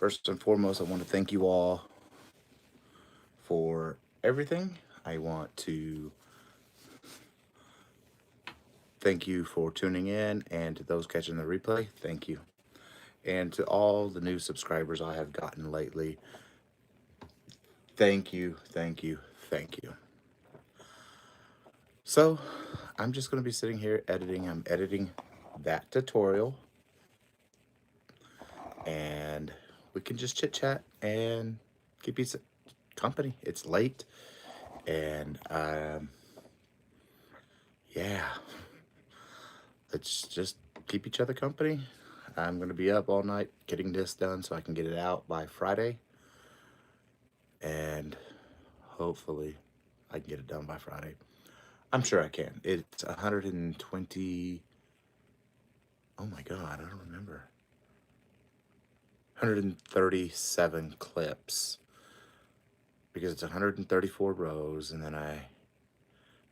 First and foremost, I want to thank you all for everything. I want to thank you for tuning in, and to those catching the replay, thank you. And to all the new subscribers I have gotten lately, thank you, thank you, thank you. So, I'm just going to be sitting here editing. I'm editing that tutorial, and we can just chit chat and keep you company. It's late, and yeah, let's just keep each other company. I'm going to be up all night getting this done so I can get it out by Friday. And hopefully I can get it done by Friday. I'm sure I can. It's 120. Oh my God, I don't remember. 137 clips because it's 134 rows. And then I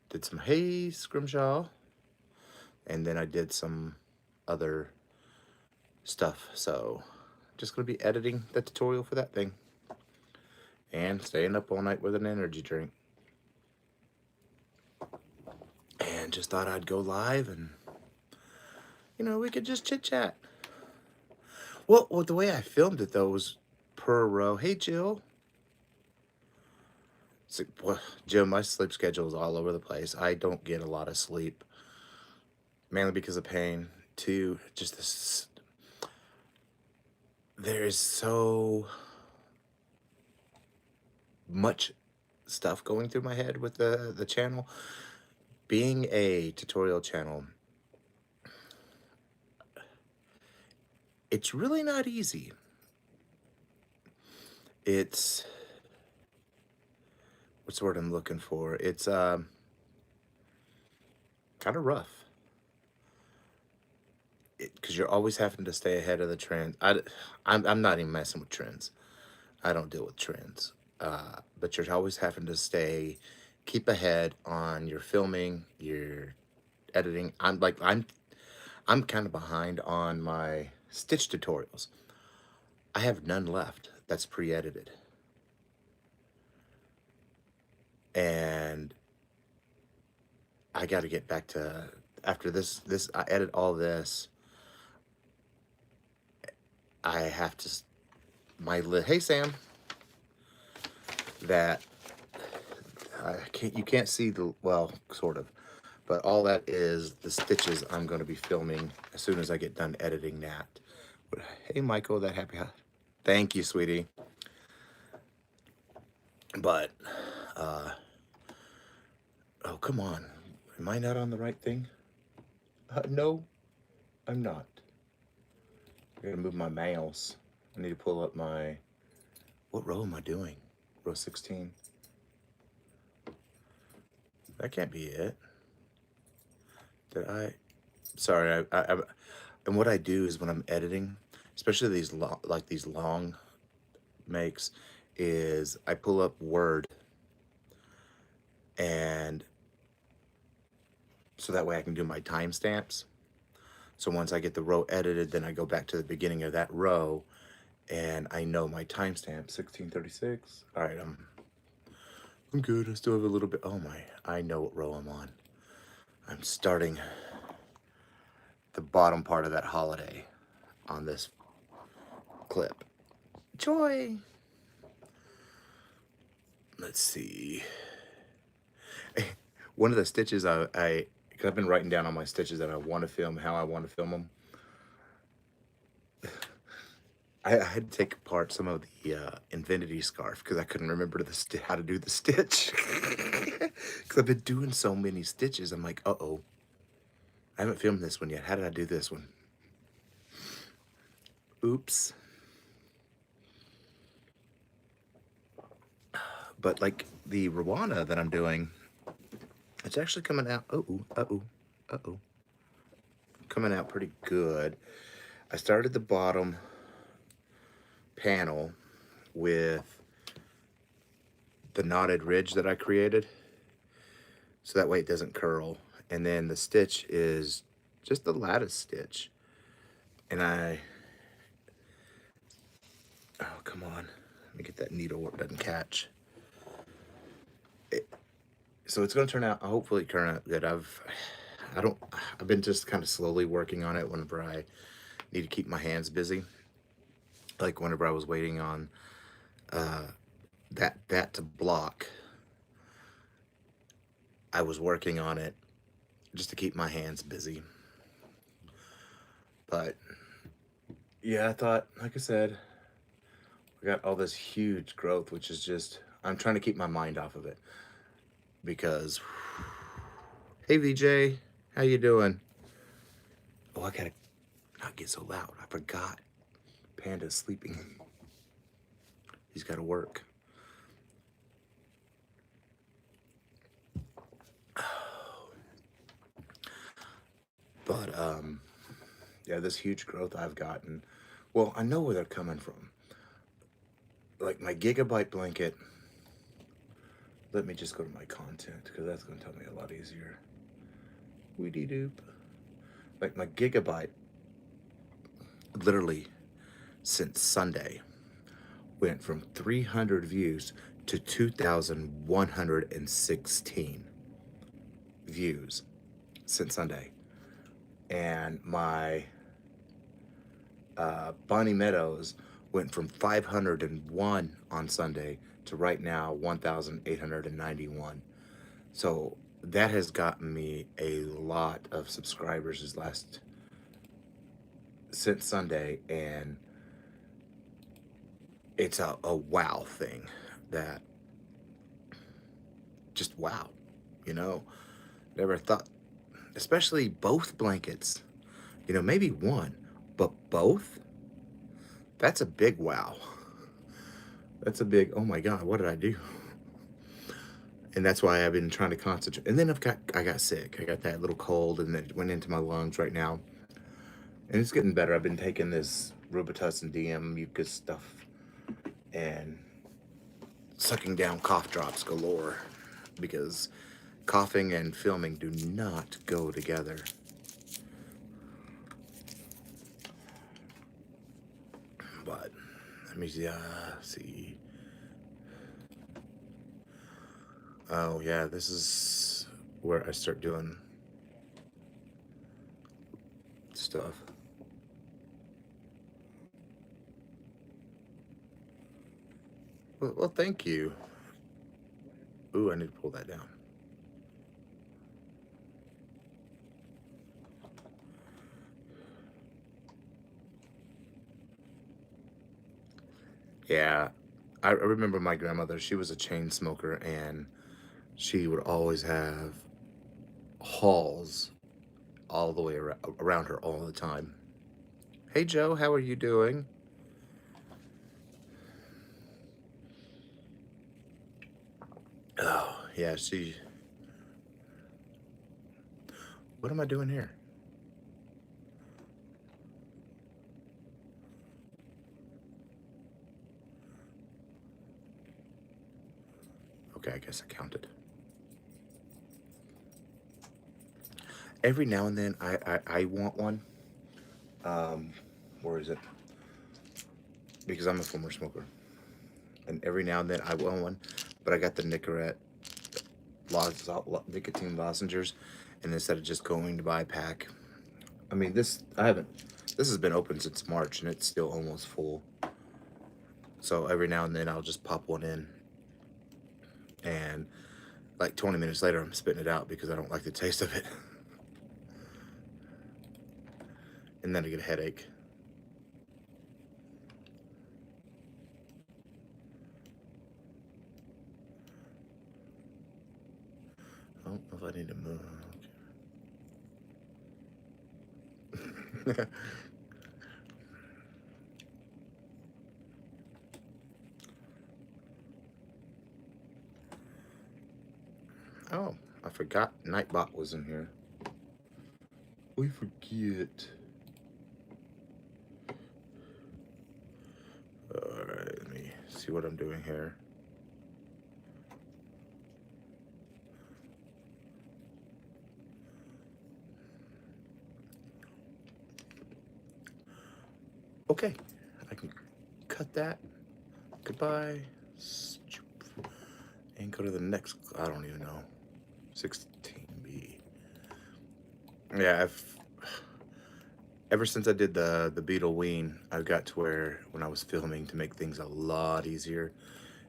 did some hay scrimshaw. And then I did some other stuff. So just going to be editing the tutorial for that thing and staying up all night with an energy drink. And just thought I'd go live and, we could just chit chat. Well, the way I filmed it though was per row. Hey, Jill. So, well, Jill, my sleep schedule is all over the place. I don't get a lot of sleep, mainly because of pain. Two, just this. There is so much stuff going through my head with the channel. Being a tutorial channel, it's really not easy. It's, what's the word I'm looking for? It's kind of rough. Because you're always having to stay ahead of the trend. I'm not even messing with trends. I don't deal with trends. But you're always having to keep ahead on your filming, your editing. I'm kind of behind on my stitch tutorials. I have none left that's pre-edited. And I got to get back to, after this, I edit all this. I have to, hey Sam, that you can't see the, well, sort of, but all that is the stitches I'm going to be filming as soon as I get done editing that. But, hey Michael, that happy, thank you, sweetie. But, oh, come on. Am I not on the right thing? No, I'm not. I gotta move my mouse. I need to pull up my, what row am I doing? Row 16. That can't be it. Sorry, and what I do is when I'm editing, especially these long makes, is I pull up Word, and so that way I can do my timestamps. So once I get the row edited, then I go back to the beginning of that row, and I know my timestamp, 1636. All right, I'm good. I still have a little bit. Oh my, I know what row I'm on. I'm starting the bottom part of that holiday on this clip. Joy. Let's see. One of the stitches I've been writing down on my stitches that I want to film, how I want to film them. I had to take apart some of the Infinity scarf because I couldn't remember how to do the stitch. Because I've been doing so many stitches. I'm like, uh-oh. I haven't filmed this one yet. How did I do this one? Oops. But like the Rwanda that I'm doing, it's actually coming out. Uh-oh. Coming out pretty good. I started the bottom panel with the knotted ridge that I created, so that way it doesn't curl. And then the stitch is just the lattice stitch. And come on. Let me get that needle where it doesn't catch. So it's going to turn out, hopefully turn out good. I've been just kind of slowly working on it whenever I need to keep my hands busy. Like whenever I was waiting on that to block, I was working on it just to keep my hands busy. But yeah, I thought, like I said, I got all this huge growth, which is just, I'm trying to keep my mind off of it because, hey VJ, how you doing? Oh, I gotta not get so loud. I forgot. Panda's sleeping. He's gotta work. But yeah, this huge growth I've gotten. Well, I know where they're coming from. Like my gigabyte blanket. Let me just go to my content because that's gonna tell me a lot easier. Weedy doop. Like my gigabyte, literally since Sunday, went from 300 views to 2,116 views since Sunday. And my Bonnie Meadows went from 501 on Sunday to right now 1,891. So that has gotten me a lot of subscribers since Sunday, and it's a wow thing that just wow, you know, never thought, especially both blankets, you know, maybe one, but both, that's a big wow. That's a big, oh my God, what did I do? And that's why I've been trying to concentrate. And then I got sick. I got that little cold and it went into my lungs right now. And it's getting better. I've been taking this Robitussin DM mucus stuff and sucking down cough drops galore because coughing and filming do not go together. But let me see. Oh yeah, this is where I start doing stuff. Well, thank you. Ooh, I need to pull that down. Yeah, I remember my grandmother. She was a chain smoker, and she would always have halls all the way around her all the time. Hey Joe, how are you doing? Oh, yeah, what am I doing here? Okay, I guess I counted. Every now and then I want one. Where is it? Because I'm a former smoker. And every now and then I want one, but I got the Nicorette nicotine lozenges, and instead of just going to buy a pack, I mean this has been open since March and it's still almost full. So every now and then I'll just pop one in, and like 20 minutes later I'm spitting it out because I don't like the taste of it. And then I get a headache. I don't know if I need to move. Oh, I forgot Nightbot was in here. We forget. Alright, let me see what I'm doing here. Okay, I can cut that. Goodbye. And go to the next, I don't even know. 16B. Yeah, ever since I did the Beetle Ween, I got to where when I was filming to make things a lot easier.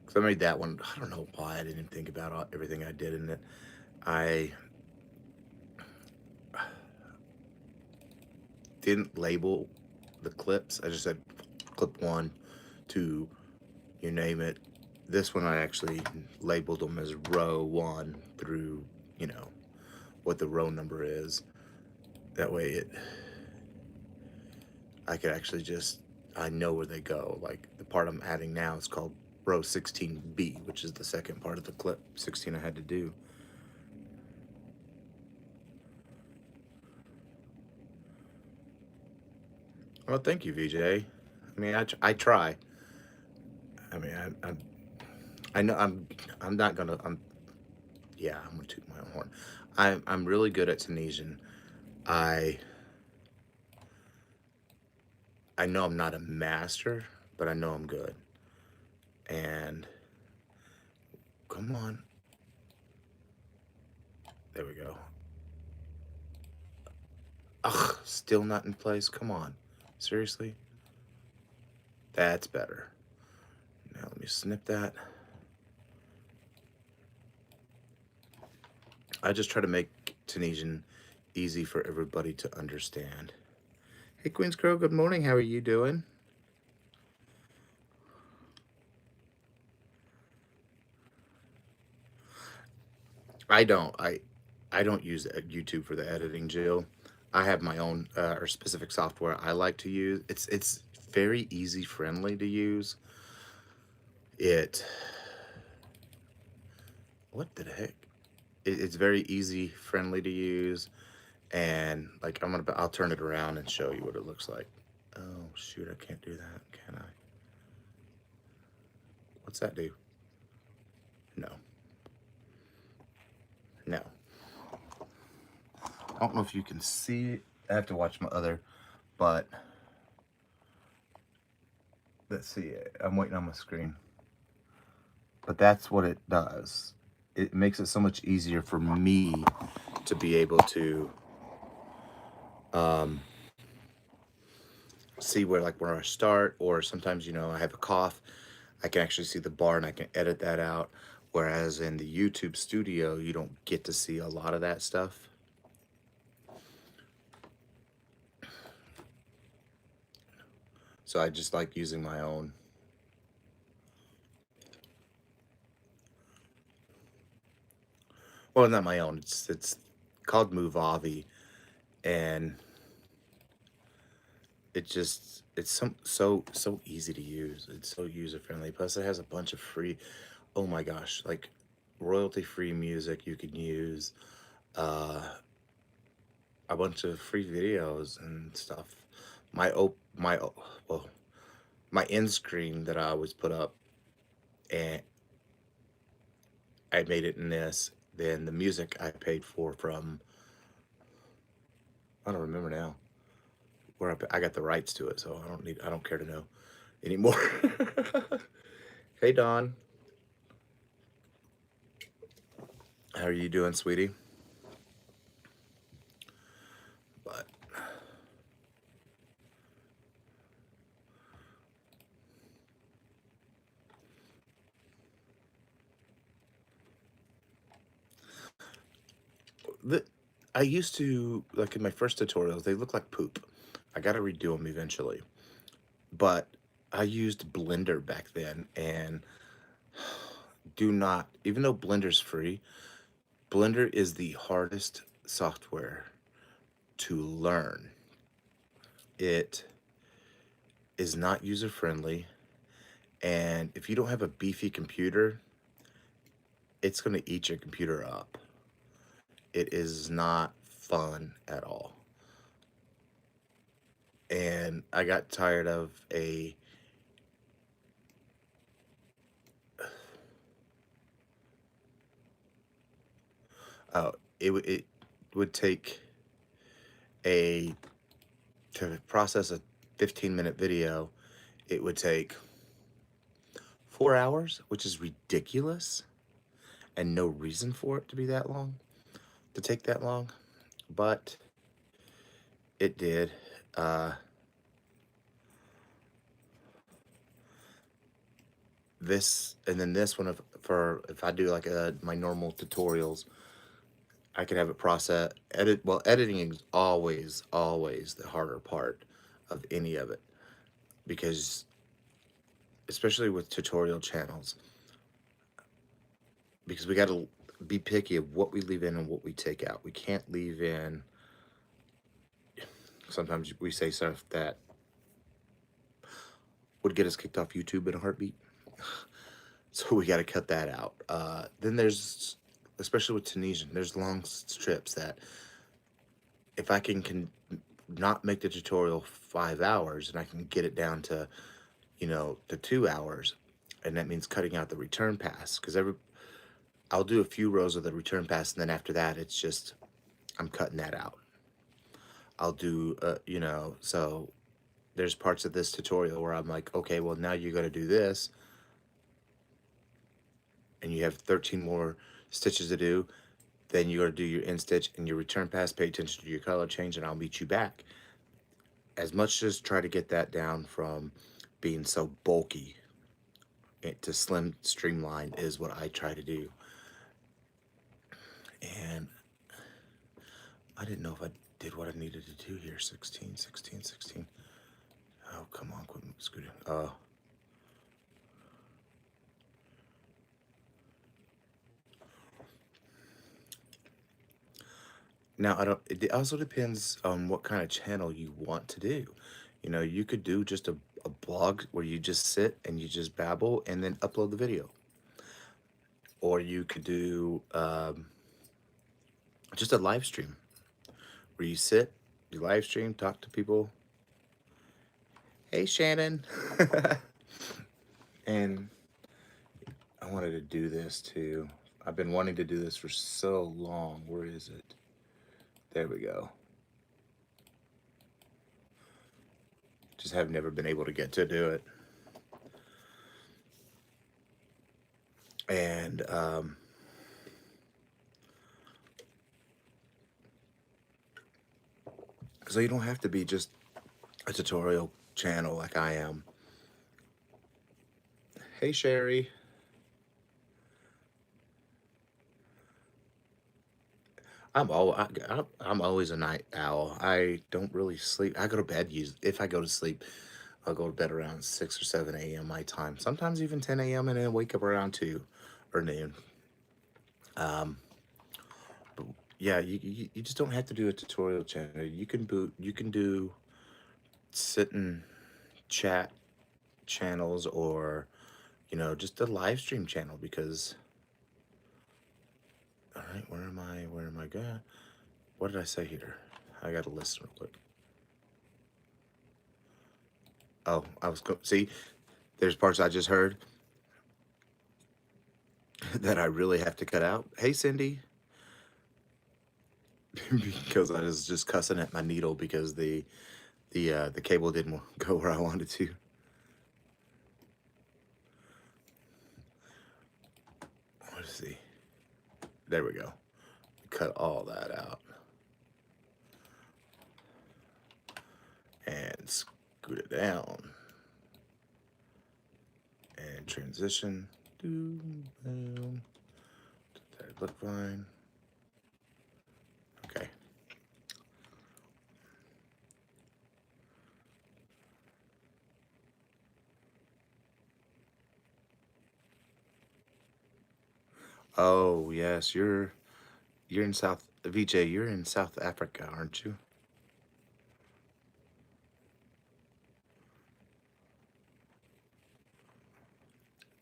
Because I made that one, I don't know why I didn't think about everything I did in it. I didn't label the clips. I just said clip 1, 2, you name it. This one I actually labeled them as row 1 through, you know, what the row number is. That way I could actually just, I know where they go. Like the part I'm adding now is called row 16B, which is the second part of the clip 16 I had to do. Well, thank you, VJ. I mean, I try. I mean, I know I'm not gonna, yeah, I'm gonna toot my own horn. I'm really good at Tunisian. I I know I'm not a master, but I know I'm good. And come on. There we go. Ugh, still not in place. Come on. Seriously? That's better. Now let me snip that. I just try to make Tunisian easy for everybody to understand. Hey, Queen's Crow, good morning. How are you doing? I don't. I don't use YouTube for the editing, Jill. I have my own or specific software I like to use. It's very easy friendly to use. It what the heck? It's very easy friendly to use, and like I'll turn it around and show you what it looks like. Oh shoot, I can't do that, can I? What's that do? No. No. I don't know if you can see it. I have to watch my other, but let's see. I'm waiting on my screen. But that's what it does. It makes it so much easier for me to be able to see where I start, or sometimes, you know, I have a cough. I can actually see the bar and I can edit that out. Whereas in the YouTube studio, you don't get to see a lot of that stuff. So I just like using my own. Well, not my own. It's called Movavi, and it's so easy to use. It's so user friendly. Plus, it has a bunch of free. Oh my gosh, like royalty free music you can use. Uh, a bunch of free videos and stuff. Well, my end screen that I always put up, and I made it in this. Then the music I paid for from, I don't remember now where I got the rights to it, so I don't care to know anymore. Hey Don, how are you doing, sweetie? But the I used to, like in my first tutorials, they look like poop. I got to redo them eventually. But I used Blender back then, and do not, even though Blender's free, Blender is the hardest software to learn. It is not user friendly, and if you don't have a beefy computer, it's going to eat your computer up. It is not fun at all. And I got tired of uh, it would take a to process a 15-minute video, it would take 4 hours, which is ridiculous and no reason for it to be that long, to take that long, but it did. Uh, this and then this one, for if I do like my normal tutorials, I could have it process edit. Well, editing is always the harder part of any of it, because especially with tutorial channels, because we got to be picky of what we leave in and what we take out. We can't leave in, sometimes we say stuff that would get us kicked off YouTube in a heartbeat. So we got to cut that out. Then there's, especially with Tunisian, there's long strips that if I can not make the tutorial 5 hours and I can get it down to, to 2 hours, and that means cutting out the return pass, because I'll do a few rows of the return pass, and then after that, it's just, I'm cutting that out. I'll do, so there's parts of this tutorial where I'm like, okay, well, now you're going to do this, and you have 13 more stitches to do. Then you're going to do your end stitch and your return pass, pay attention to your color change, and I'll meet you back. As much as try to get that down from being so bulky to slim, streamlined is what I try to do. And I didn't know if I did what I needed to do here. 16, 16, 16. Oh, come on, quit scooting. Now, it also depends on what kind of channel you want to do. You could do just a blog where you just sit and you just babble and then upload the video. Or you could do just a live stream where you sit, you live stream, talk to people. Hey, Shannon. And I wanted to do this too. I've been wanting to do this for so long. Where is it? There we go. Just have never been able to get to do it. And so you don't have to be just a tutorial channel like I am. Hey, Sherry. I'm always a night owl. I don't really sleep. I go to bed. If I go to sleep, I'll go to bed around 6 or 7 a.m. my time. Sometimes even 10 a.m. and then wake up around 2 or noon. But yeah, you just don't have to do a tutorial channel. You can do sit and chat channels, or just a live stream channel, because all right, where am I going? What did I say here? I gotta listen real quick. Oh, see, there's parts I just heard that I really have to cut out. Hey, Cindy. Because I was just cussing at my needle because the cable didn't go where I wanted to. Let's see. There we go. Cut all that out. And scoot it down. And transition. Did that look fine? Okay. Oh yes, you're in VJ. You're in South Africa, aren't you?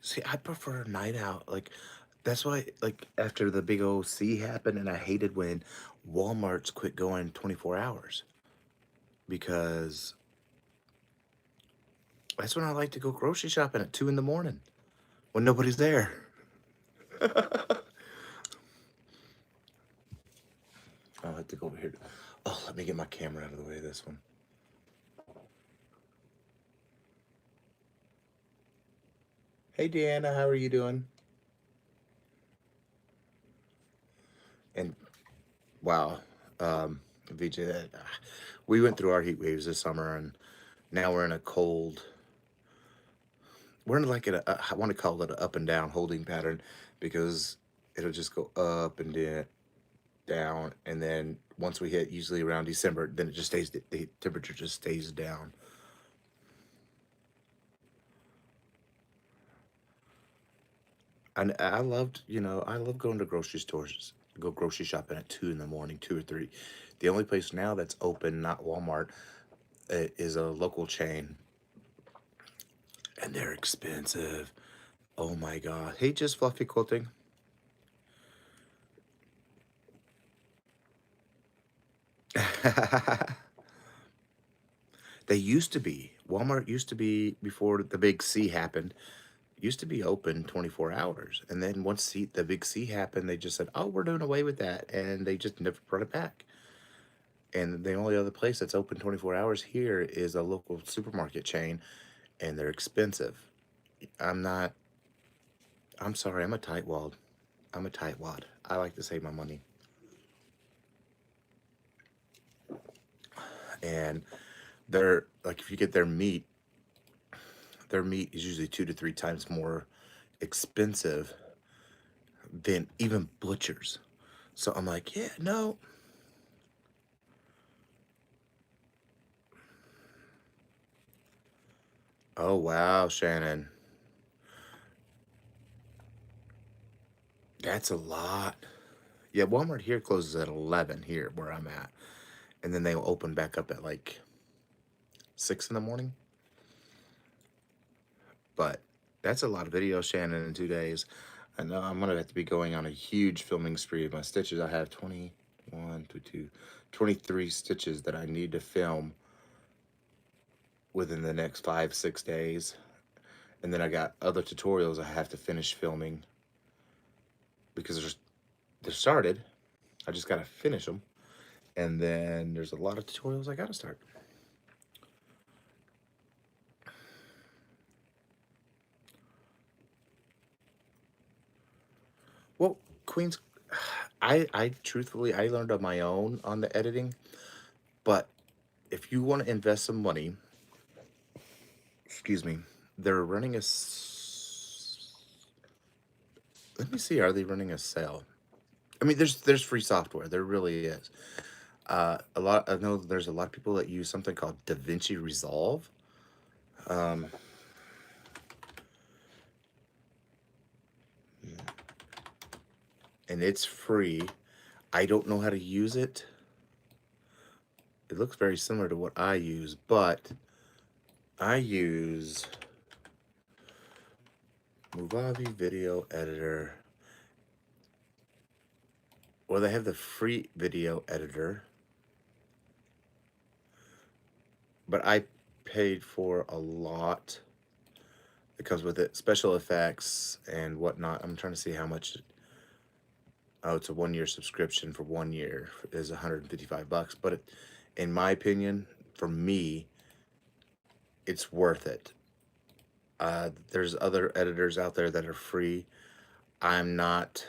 See, I prefer night out. Like, that's why, like, after the big OC happened, and I hated when Walmart's quit going 24 hours, because that's when I like to go grocery shopping at 2 in the morning when nobody's there. I'll have to go over here. Oh, let me get my camera out of the way of this one. Hey, Deanna, how are you doing? And wow, VJ, we went through our heat waves this summer, and now we're in a cold. We're in like I want to call it an up and down holding pattern because it'll just go up and down, and then once we hit usually around December, then it just stays. The temperature just stays down. And I loved, I love going to grocery stores, go grocery shopping at 2 in the morning, 2 or 3. The only place now that's open, not Walmart, is a local chain, and they're expensive. Oh my God. Hey, just fluffy quilting. They used to be. Walmart used to be, before the big C happened, used to be open 24 hours. And then once the big C happened, they just said, oh, we're doing away with that. And they just never brought it back. And the only other place that's open 24 hours here is a local supermarket chain, and they're expensive. I'm not, I'm sorry, I'm a tightwad. I'm a tightwad. I like to save my money. And they're like, if you get their meat is usually 2 to 3 times more expensive than even butchers. So I'm like, yeah, no. Oh, wow, Shannon. That's a lot. Yeah, Walmart here closes at 11 here where I'm at. And then they'll open back up at like 6 in the morning. But that's a lot of video, Shannon, in 2 days. I know I'm gonna have to be going on a huge filming spree of my stitches. I have 21, 22, 23 stitches that I need to film within the next 5, 6 days. And then I got other tutorials I have to finish filming because they're started. I just gotta finish them. And then there's a lot of tutorials I gotta start. Well, Queens, I truthfully, I learned on my own on the editing, but if you want to invest some money, excuse me, they're running let me see, are they running a sale? I mean, there's free software. There really is. I know there's a lot of people that use something called DaVinci Resolve. Um, and it's free. I don't know how to use it. It looks very similar to what I use, but I use Movavi Video Editor. Well, they have the free video editor, but I paid for a lot. It comes with it, special effects and whatnot. I'm trying to see how much. Oh, it's a 1 year subscription for 1 year is $155. But in my opinion, for me, it's worth it. There's other editors out there that are free. I'm not.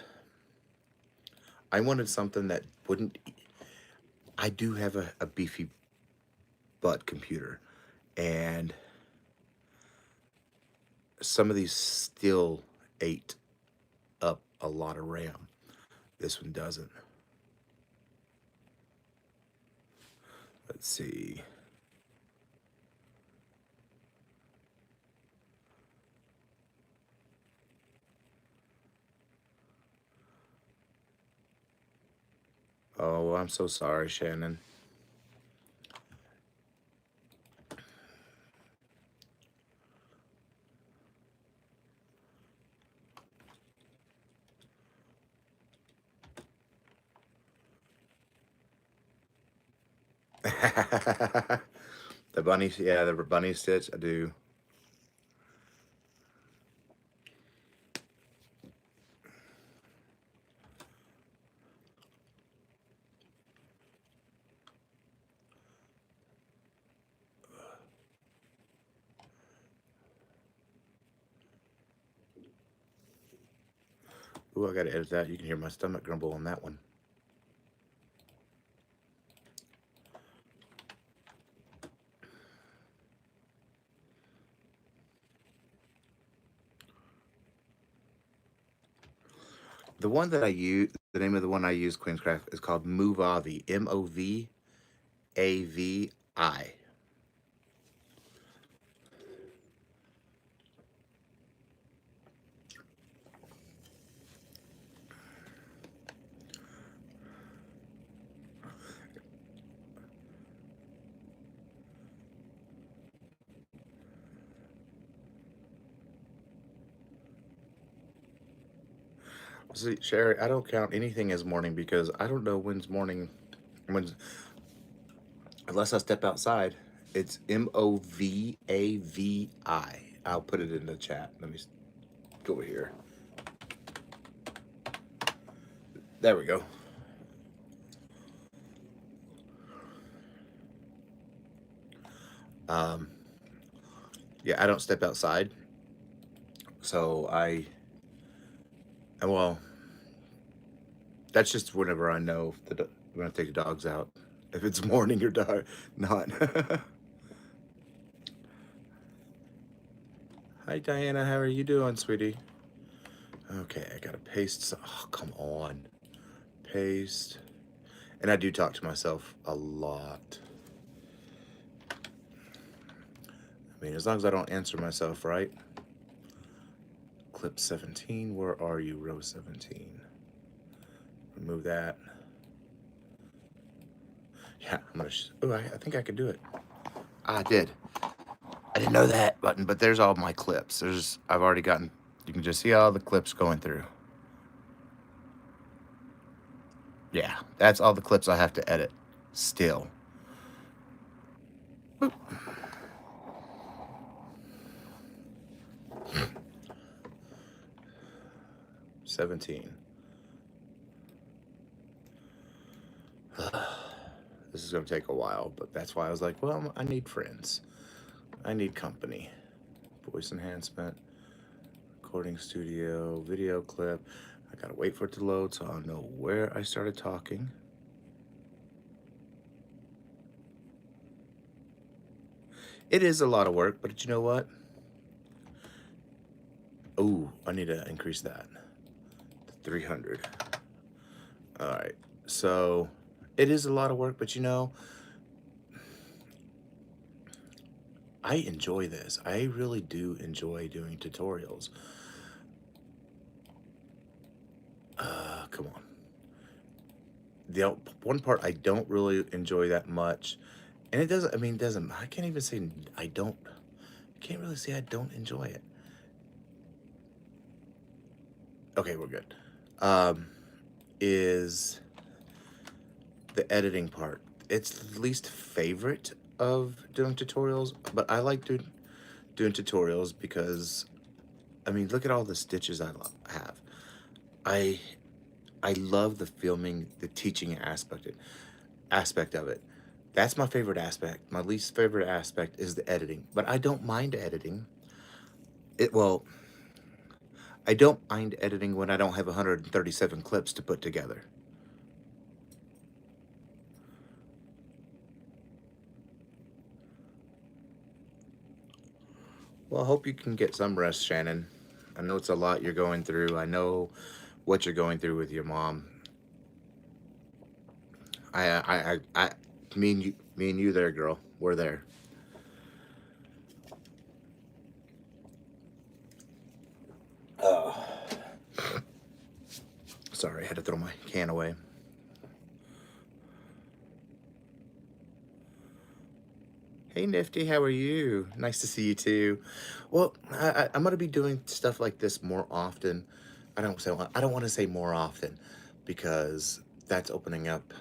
I wanted something that wouldn't. I do have a beefy butt computer, and some of these still ate up a lot of RAM. This one doesn't. Let's see. Oh, I'm so sorry, Shannon. The bunny, yeah, the bunny stitch, I do. Ooh, I gotta edit that. You can hear my stomach grumble on that one. The one that I use, the name of the one I use, Queenscraft, is called Movavi. Movavi. See, Sherry, I don't count anything as morning because I don't know when's morning, when's, unless I step outside. It's Movavi. I'll put it in the chat. Let me go over here. There we go. Um, yeah, I don't step outside. So well, that's just whenever I know that when I take the dogs out. If it's morning or dark, not. Hi, Diana. How are you doing, sweetie? Okay, I gotta paste. Oh, come on. Paste. And I do talk to myself a lot. I mean, as long as I don't answer myself, right? Clip 17. Where are you, row 17? Remove that. Yeah, I'm gonna. Oh, I think I could do it. I did. I didn't know that button, but there's all my clips. I've already gotten. You can just see all the clips going through. Yeah, that's all the clips I have to edit. Still. Boop. 17. This is going to take a while, but that's why I was like, well, I need friends. I need company. Voice enhancement, recording studio, video clip. I got to wait for it to load so I'll know where I started talking. It is a lot of work, but you know what? Oh, I need to increase that to 300. All right. So it is a lot of work, but you know, I enjoy this. I really do enjoy doing tutorials. Come on. The one part I don't really enjoy that much, and it doesn't, I mean, doesn't, I can't even say I don't, can't really say I don't enjoy it. Okay, we're good. Is the editing part. It's the least favorite of doing tutorials, but I like doing tutorials because, I mean, look at all the stitches I have. I I love the filming, the teaching aspect of it. That's my favorite aspect. My least favorite aspect is the editing, but I don't mind editing. Well, I don't mind editing when I don't have 137 clips to put together. Well, I hope you can get some rest, Shannon. I know it's a lot you're going through. I know what you're going through with your mom. Me and you there, girl. We're there. Oh, sorry, I had to throw my can away. Hey, Nifty, how are you? Nice to see you too. Well, I'm gonna be doing stuff like this more often. I don't want to say more often because that's opening up.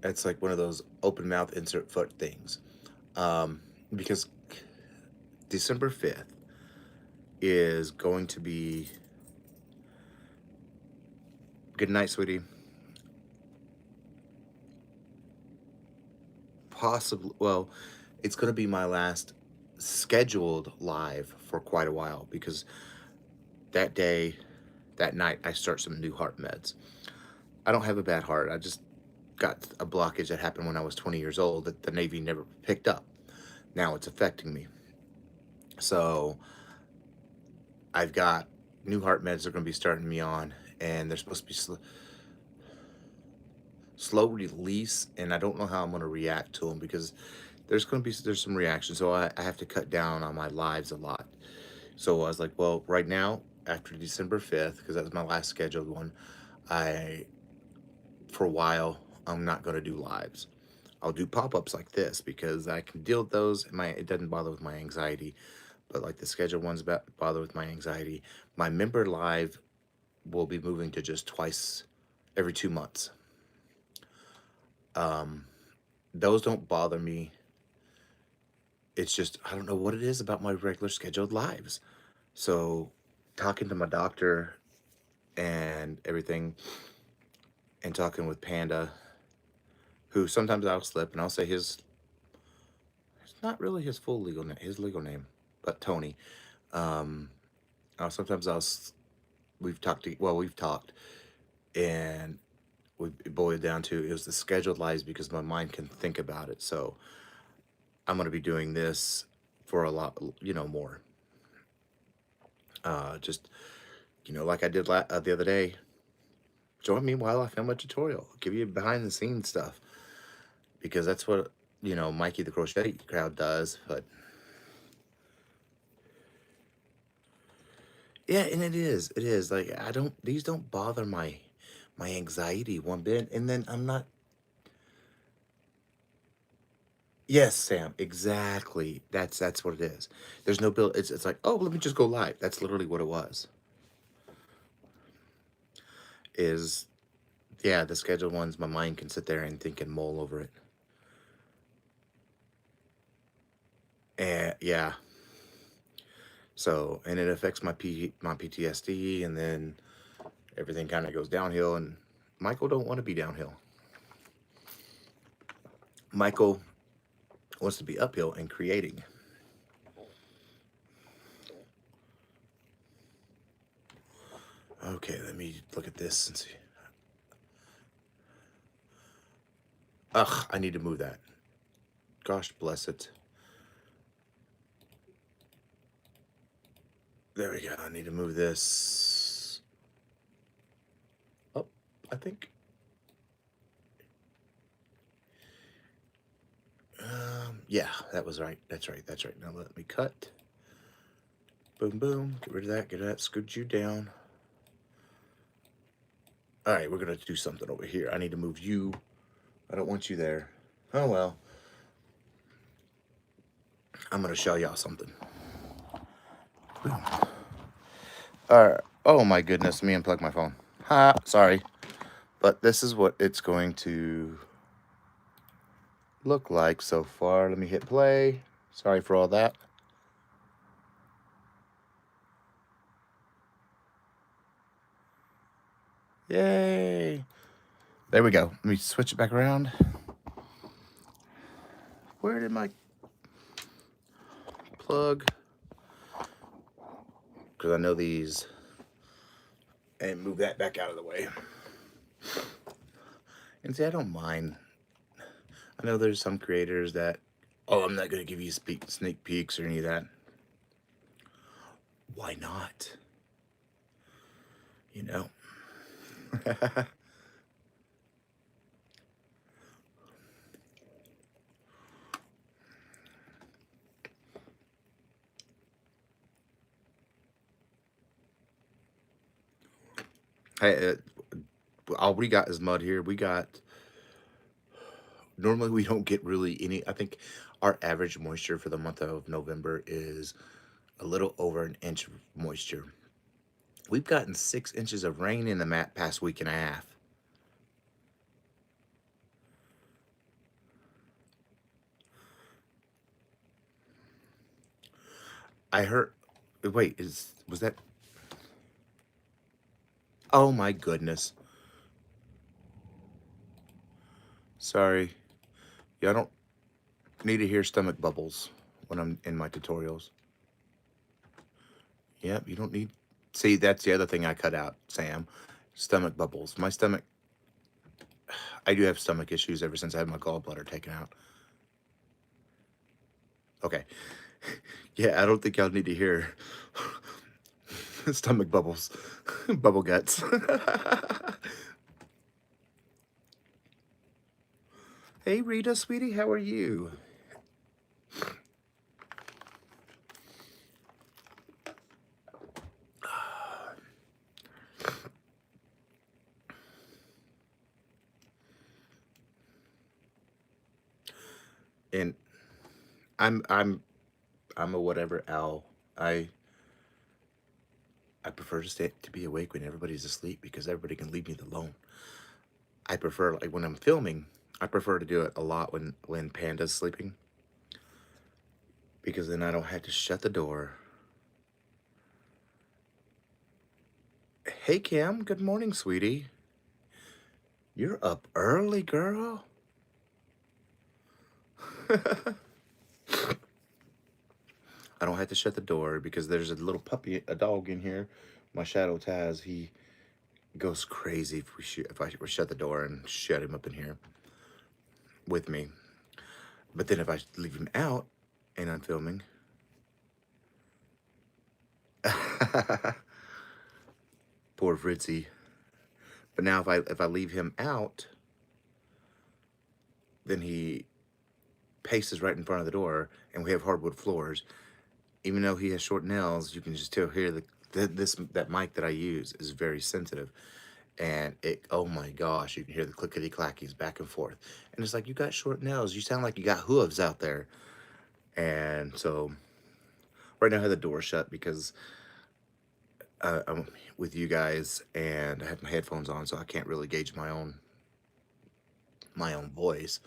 It's like one of those open mouth insert foot things. Because December 5th is going to be. Good night, sweetie. Possibly, well, it's going to be my last scheduled live for quite a while because that day that night I start some new heart meds. I don't have a bad heart. I just got a blockage that happened when I was 20 years old that the Navy never picked up. Now it's affecting me. So I've got new heart meds that are going to be starting me on, and they're supposed to be slow release, and I don't know how I'm going to react to them because there's some reaction. So I have to cut down on my lives a lot. So I was like, well, right now after December 5th, because that was my last scheduled one, I for a while I'm not going to do lives. I'll do pop-ups like this because I can deal with those. It doesn't bother with my anxiety, but like the scheduled ones bother with my anxiety. My member live will be moving to just twice every 2 months. Those don't bother me. It's just I don't know what it is about my regular scheduled lives. So talking to my doctor and everything, and talking with Panda, who sometimes I'll slip and I'll say it's not really his full legal name, his legal name, but Tony. Um, sometimes we've talked, and we boiled down to it was the scheduled lives because my mind can think about it. So I'm going to be doing this for a lot, more. Just like I did the other day. Join me while I film a tutorial. I'll give you behind the scenes stuff because that's what Mikey the Crochet crowd does. But yeah, and it is like these don't bother my anxiety one bit, and then I'm not. Yes, Sam, exactly. That's what it is. There's no bill. It's like, oh, let me just go live. That's literally what it was. Is Yeah, the scheduled ones, my mind can sit there and think and mull over it. And yeah, so and it affects my PTSD, and then everything kind of goes downhill. And Michael don't want to be downhill. Michael wants to be uphill and creating. Okay, let me look at this and see. Ugh, I need to move that. Gosh bless it. There we go. I need to move this up, I think. Yeah, that was right. That's right. That's right. Now let me cut. Boom, boom. Get rid of that. Get that. Scoot you down. All right, we're going to do something over here. I need to move you. I don't want you there. Oh, well. I'm going to show y'all something. Boom. All right. Oh, my goodness. Let me unplug my phone. Ha, sorry. But this is what it's going to look like so far. Let me hit play. Sorry for all that. Yay. There we go. Let me switch it back around. Where did my plug? Because I know these. And move that back out of the way. And see, I don't mind. I know there's some creators that, oh, I'm not going to give you sneak peeks or any of that. Why not? You know? Hey, all we got is mud here. Normally we don't get really any. I think our average moisture for the month of November is a little over an inch of moisture. We've gotten 6 inches of rain in the past week and a half. I heard, wait, was that? Oh my goodness. Sorry. Yeah, I don't need to hear stomach bubbles when I'm in my tutorials. Yep, you don't need See, that's the other thing I cut out, Sam. Stomach bubbles. My stomach, I do have stomach issues ever since I had my gallbladder taken out. Okay. Yeah, I don't think y'all need to hear stomach bubbles, bubble guts. Hey, Rita, sweetie, how are you? And I'm I'm I'm a whatever owl. I I prefer to be awake when everybody's asleep because everybody can leave me alone. I prefer, like, when I'm filming, I prefer to do it a lot when Panda's sleeping because then I don't have to shut the door. Hey Kim, good morning, sweetie. You're up early, girl. I don't have to shut the door because there's a little puppy, a dog in here. My shadow Taz, he goes crazy if I shut the door and shut him up in here with me. But then if I leave him out and I'm filming, poor Fritzy. But now if I leave him out, then he paces right in front of the door, and we have hardwood floors. Even though he has short nails, you can just still hear that mic that I use is very sensitive, and oh my gosh, you can hear the clickety clackies back and forth, and it's like, you got short nails, you sound like you got hooves out there. And so right now I have the door shut because I'm with you guys and I have my headphones on, so I can't really gauge my own voice.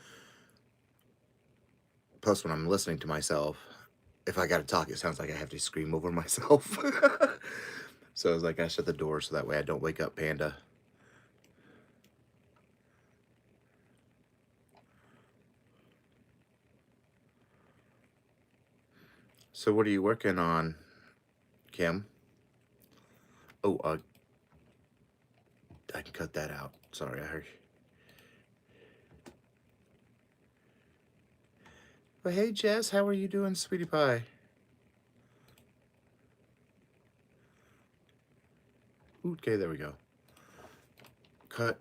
Plus, when I'm listening to myself, if I gotta talk, it sounds like I have to scream over myself. So I was like, I shut the door so that way I don't wake up Panda. So what are you working on, Kim? Oh, I can cut that out. Sorry, I heard. Well, hey, Jess, how are you doing, sweetie pie? Okay, there we go. Cut,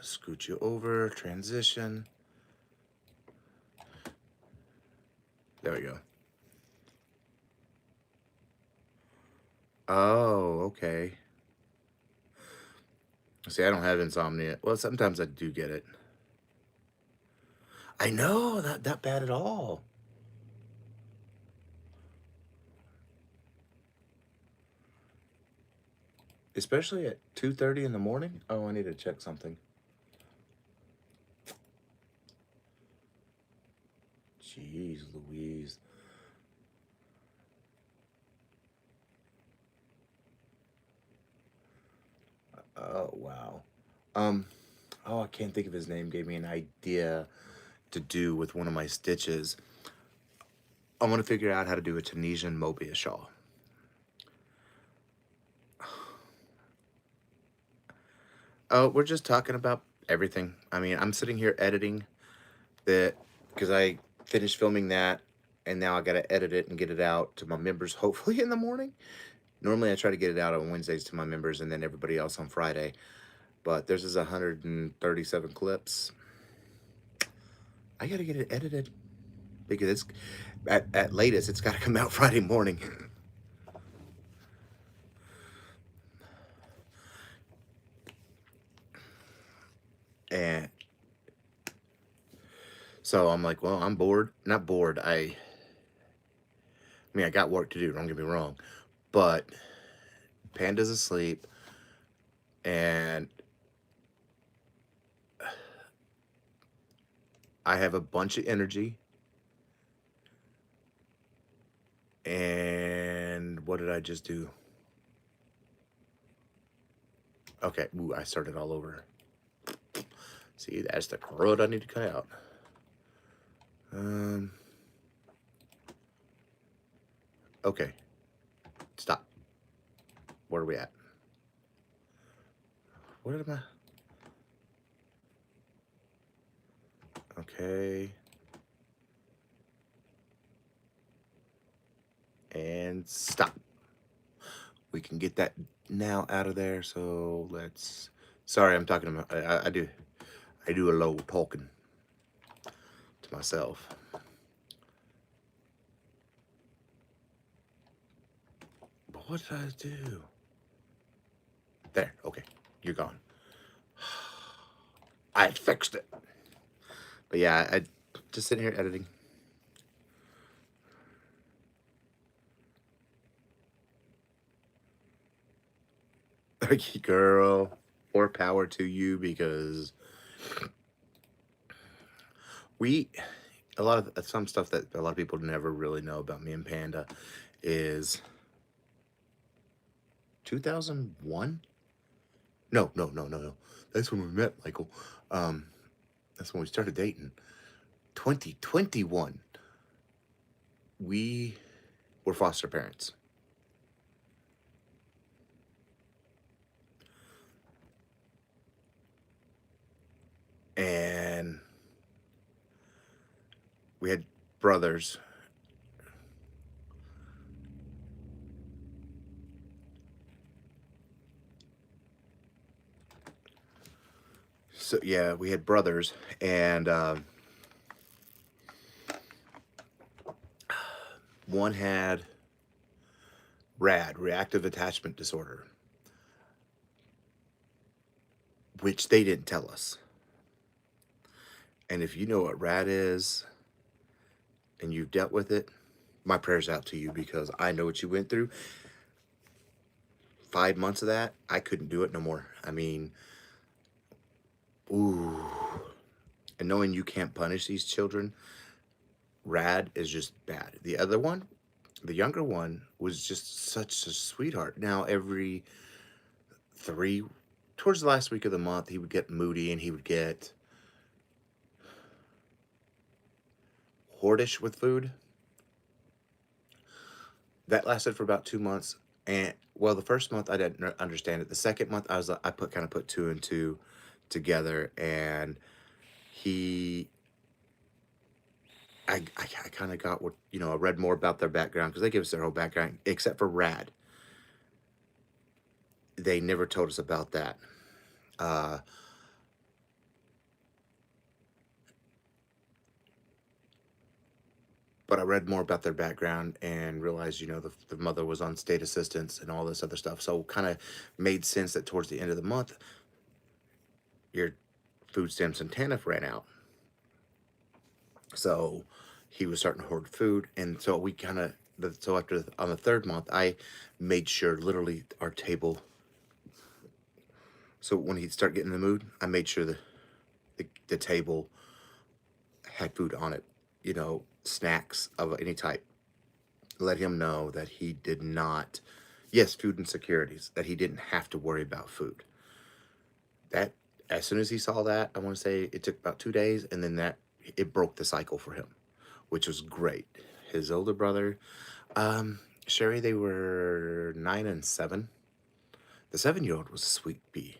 scoot you over, transition. There we go. Oh, okay. See, I don't have insomnia. Well, sometimes I do get it. I know, not bad at all. Especially at 2:30 in the morning. Oh, I need to check something. Jeez Louise. Oh, wow. Oh, I can't think of his name. Gave me an idea to do with one of my stitches. I want to figure out how to do a Tunisian Mobius shawl. Oh, we're just talking about everything. I mean, I'm sitting here editing that because I finished filming that, and now I got to edit it and get it out to my members hopefully in the morning. Normally I try to get it out on Wednesdays to my members and then everybody else on Friday. But there's this 137 clips. I got to get it edited because it's at latest it's got to come out Friday morning. And so I'm like, well, I'm bored. Not bored. I mean, I got work to do, don't get me wrong. But Panda's asleep and I have a bunch of energy. And what did I just do? Okay, ooh, I started all over. See, that's the road I need to cut out. Okay. Stop. Where are we at? What am I? Okay. And stop. We can get that now out of there. So let's. Sorry, I'm talking about. I do a low talking to myself. But what did I do? There. Okay, you're gone. I fixed it. But yeah, I just sitting here editing. Girl, more power to you because we a lot of some stuff that a lot of people never really know about me and Panda is 2001. No. That's when we met, Michael. Um, that's when we started dating. 2021. We were foster parents. And we had brothers. So yeah, we had brothers, and one had reactive attachment disorder, which they didn't tell us. And if you know what RAD is and you've dealt with it, my prayers out to you because I know what you went through. 5 months of that, I couldn't do it no more. I mean, ooh. And knowing you can't punish these children, RAD is just bad. The other one, the younger one, was just such a sweetheart. Now, every three, towards the last week of the month, he would get moody and he would get hoardish with food. That lasted for about 2 months. And well, the first month I didn't understand it. The second month I kind of put two and two together, and he I kind of got what, I read more about their background because they give us their whole background except for Rad. They never told us about that. Uh, but I read more about their background and realized, the mother was on state assistance and all this other stuff. So kind of made sense that towards the end of the month, your food stamps and TANF ran out. So he was starting to hoard food. And so we kind of, so after, on the third month, I made sure literally our table. So when he'd start getting in the mood, I made sure the table had food on it, snacks of any type. Let him know that he did not, yes, food insecurities, that he didn't have to worry about food. That, as soon as he saw that, I want to say it took about 2 days, and then it broke the cycle for him, which was great. His older brother, Sherry, they were 9 and 7. The 7-year-old was a sweet bee.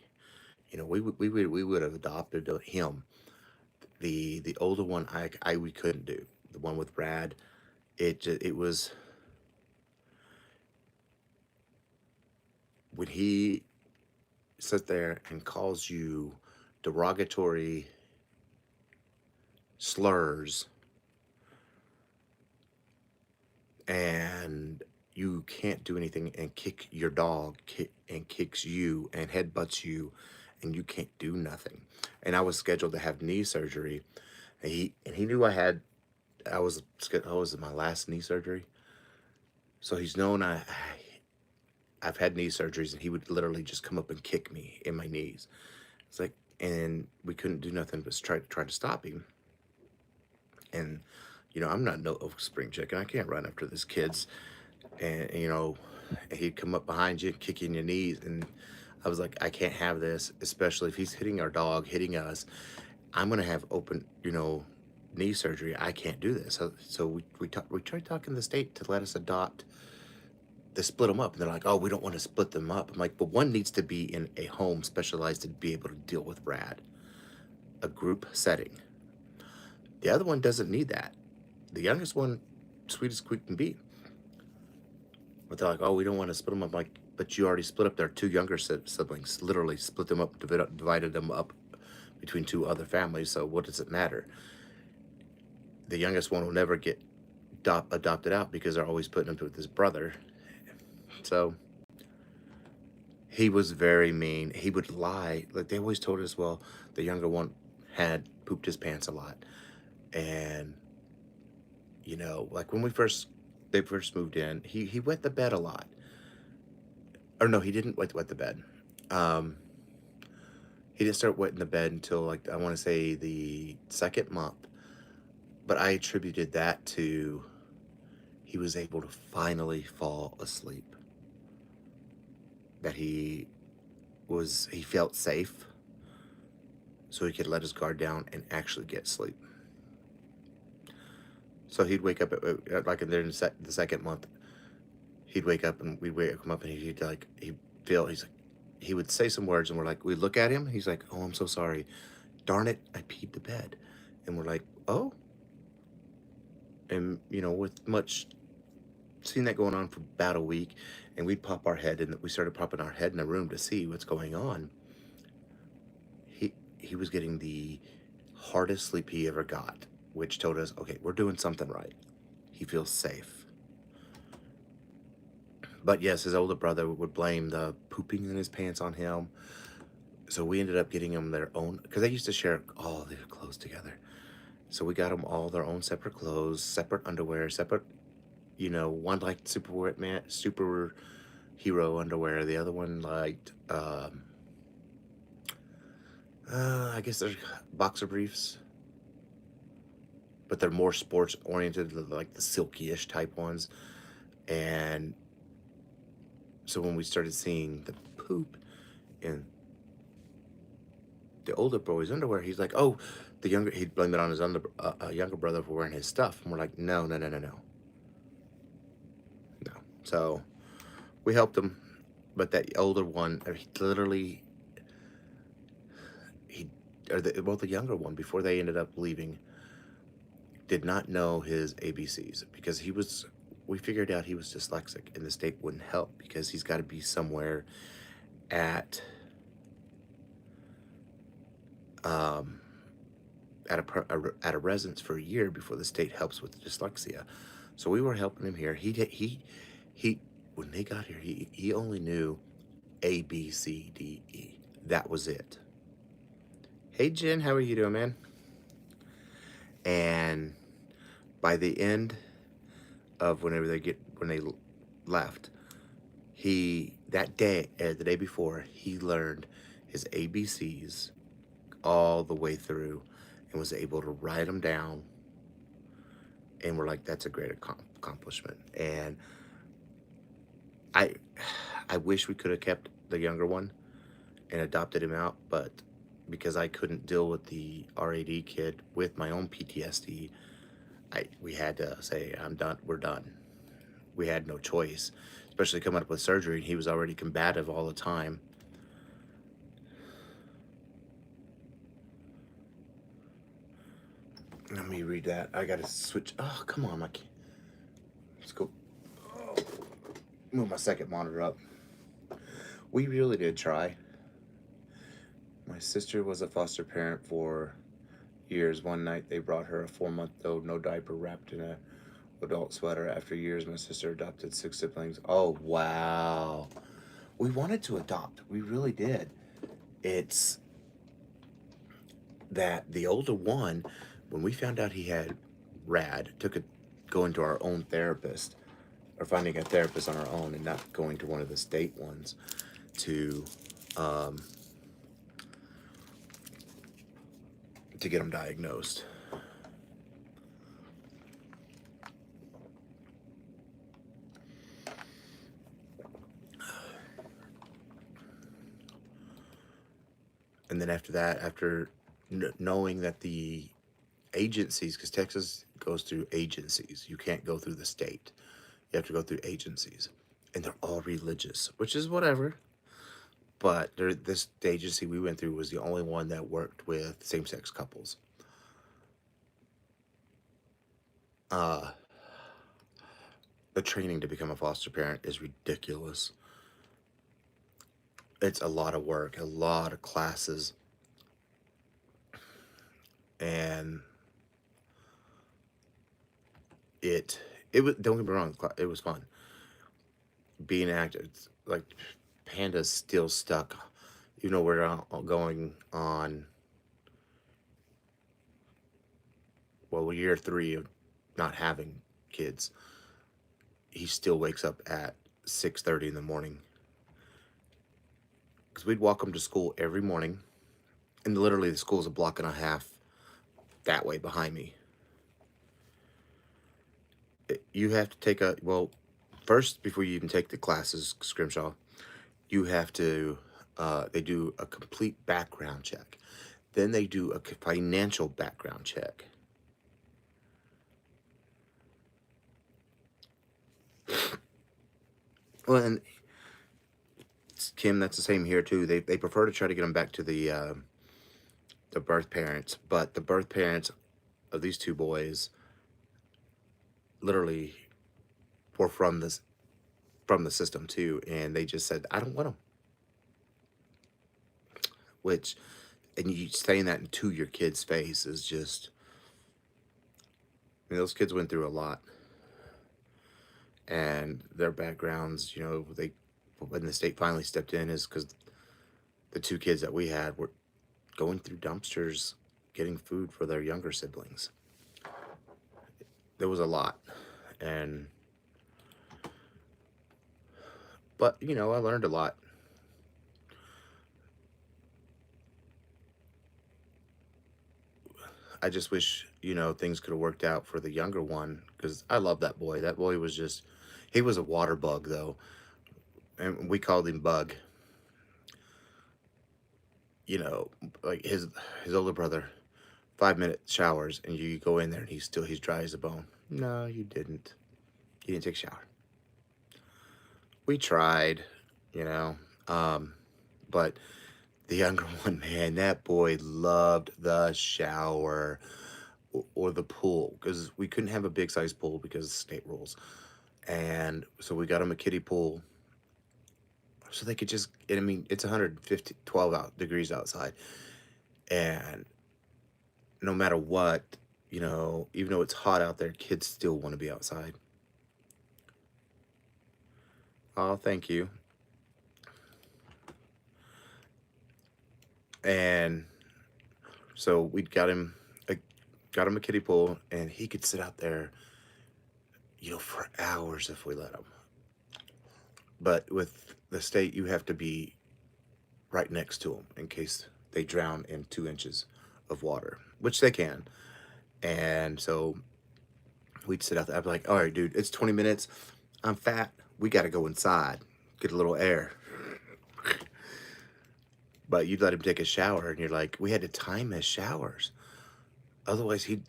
We would have adopted him. The older one, we couldn't do. The one with Brad, it was when he sits there and calls you derogatory slurs, and you can't do anything, and kick your dog, and kicks you and headbutts you, and you can't do nothing. And I was scheduled to have knee surgery, and he knew I was my last knee surgery. So he's known I've had knee surgeries, and he would literally just come up and kick me in my knees. It's like, and we couldn't do nothing but try to stop him. And I'm not no spring chicken. I can't run after this kid's, and he'd come up behind you, kick you in your knees, and I was like, I can't have this, especially if he's hitting our dog, hitting us. I'm gonna have open, knee surgery. I can't do this. So we tried talking to the state to let us adopt they split them up, and they're like, oh, we don't want to split them up. I'm like, but one needs to be in a home specialized to be able to deal with rad, a group setting. The other one doesn't need that. The youngest one, sweet as quick can be. But they're like, oh, we don't want to split them up. I'm like, but you already split up their two younger siblings, literally split them up, divided them up between two other families. So what does it matter? The youngest one will never get adopted out because they're always putting him with his brother. So he was very mean. He would lie. Like they always told us, well, the younger one had pooped his pants a lot. And, you know, like when they first moved in, he wet the bed a lot. Or no, he didn't wet the bed. Um, he didn't start wetting the bed until like, I want to say the second month. But I attributed that to he was able to finally fall asleep. That he felt safe, so he could let his guard down and actually get sleep. So he'd wake up like in the second month. He'd wake up and we'd wake him up and he'd like he would say some words and we'd look at him. He's like, oh, I'm so sorry. Darn it, I peed the bed. And we're like, oh. And you know, with much seen that going on for about a week, and we'd pop our head and we started popping our head in the room to see what's going on. He was getting the hardest sleep he ever got, which told us, okay, we're doing something right. He feels safe. But yes, his older brother would blame the pooping in his pants on him. So we ended up getting them their own, because they used to share all their clothes together. So we got them all their own separate clothes, separate underwear, separate, you know, one liked superhero underwear. The other one liked, I guess they're boxer briefs, but they're more sports oriented, like the silky-ish type ones. And so when we started seeing the poop in the older boy's underwear, he's like, oh, he'd blame it on his younger brother for wearing his stuff. And we're like, no. So we helped him, but that older one, he literally, the younger one, before they ended up leaving, did not know his ABCs because we figured out he was dyslexic, and the state wouldn't help because he's got to be somewhere at a residence for a year before the state helps with dyslexia. So we were helping him here. He when they got here, he only knew A, B, C, D, E. That was it. Hey, Jen, how are you doing, man? And by the end of when they left, the day before, he learned his ABCs all the way through and was able to write them down. And we're like, that's a great accomplishment. And I wish we could have kept the younger one and adopted him out, but because I couldn't deal with the RAD kid with my own PTSD, we had to say, I'm done, we're done. We had no choice, especially coming up with surgery, and he was already combative all the time. Let me read that. I gotta switch. Oh, come on, let's go. Oh, move my second monitor up. We really did try. My sister was a foster parent for years. One night they brought her a 4-month-old, no diaper, wrapped in a adult sweater. After years, my sister adopted 6 siblings. Oh, wow. We wanted to adopt. We really did. It's that the older one, when we found out he had RAD, going to our own therapist, or finding a therapist on our own and not going to one of the state ones to get him diagnosed. And then after that, after knowing that the agencies, because Texas goes through agencies, you can't go through the state. You have to go through agencies. and they're all religious, which is whatever. But this agency we went through was the only one that worked with same-sex couples. Uh, the training to become a foster parent is ridiculous. It's a lot of work, a lot of classes, and it it was, don't get me wrong, it was fun being active. It's like Panda's still stuck, even though we're going on, well, year 3 of not having kids. He still wakes up at 6:30 in the morning because we'd walk him to school every morning, and literally the school's a block and a half that way behind me. You have to take a, well, first, before you even take the classes, Scrimshaw, you have to, they do a complete background check. Then they do a financial background check. Well, and Kim, that's the same here too. They prefer to try to get them back to the birth parents, but the birth parents of these two boys literally were from the system too, and they just said, I don't want them. Which, and you saying that to your kid's face is just, I mean, those kids went through a lot, and their backgrounds, you know, they, when the state finally stepped in, is because the two kids that we had were going through dumpsters getting food for their younger siblings. There was a lot, and but you know, I learned a lot. I just wish, you know, things could have worked out for the younger one, because I love that boy. That boy was just, he was a water bug though, and we called him Bug. You know, like his older brother, 5 minute showers, and you go in there and he's dry as a bone. No, you didn't. You didn't take a shower. We tried, you know, but the younger one, man, that boy loved the shower or the pool, because we couldn't have a big size pool because of state rules. And so we got him a kiddie pool so they could just, I mean, it's 150, 12 degrees outside. And no matter what, you know, even though it's hot out there, kids still want to be outside. Oh, thank you. And so we got him a kiddie pool, and he could sit out there, you know, for hours if we let him. But with the state, you have to be right next to them in case they drown in 2 inches of water, which they can. And so we'd sit out there. I'd be like, all right, dude, it's 20 minutes. I'm fat. We got to go inside, get a little air. But you'd let him take a shower, and you're like, we had to time his showers. Otherwise, he'd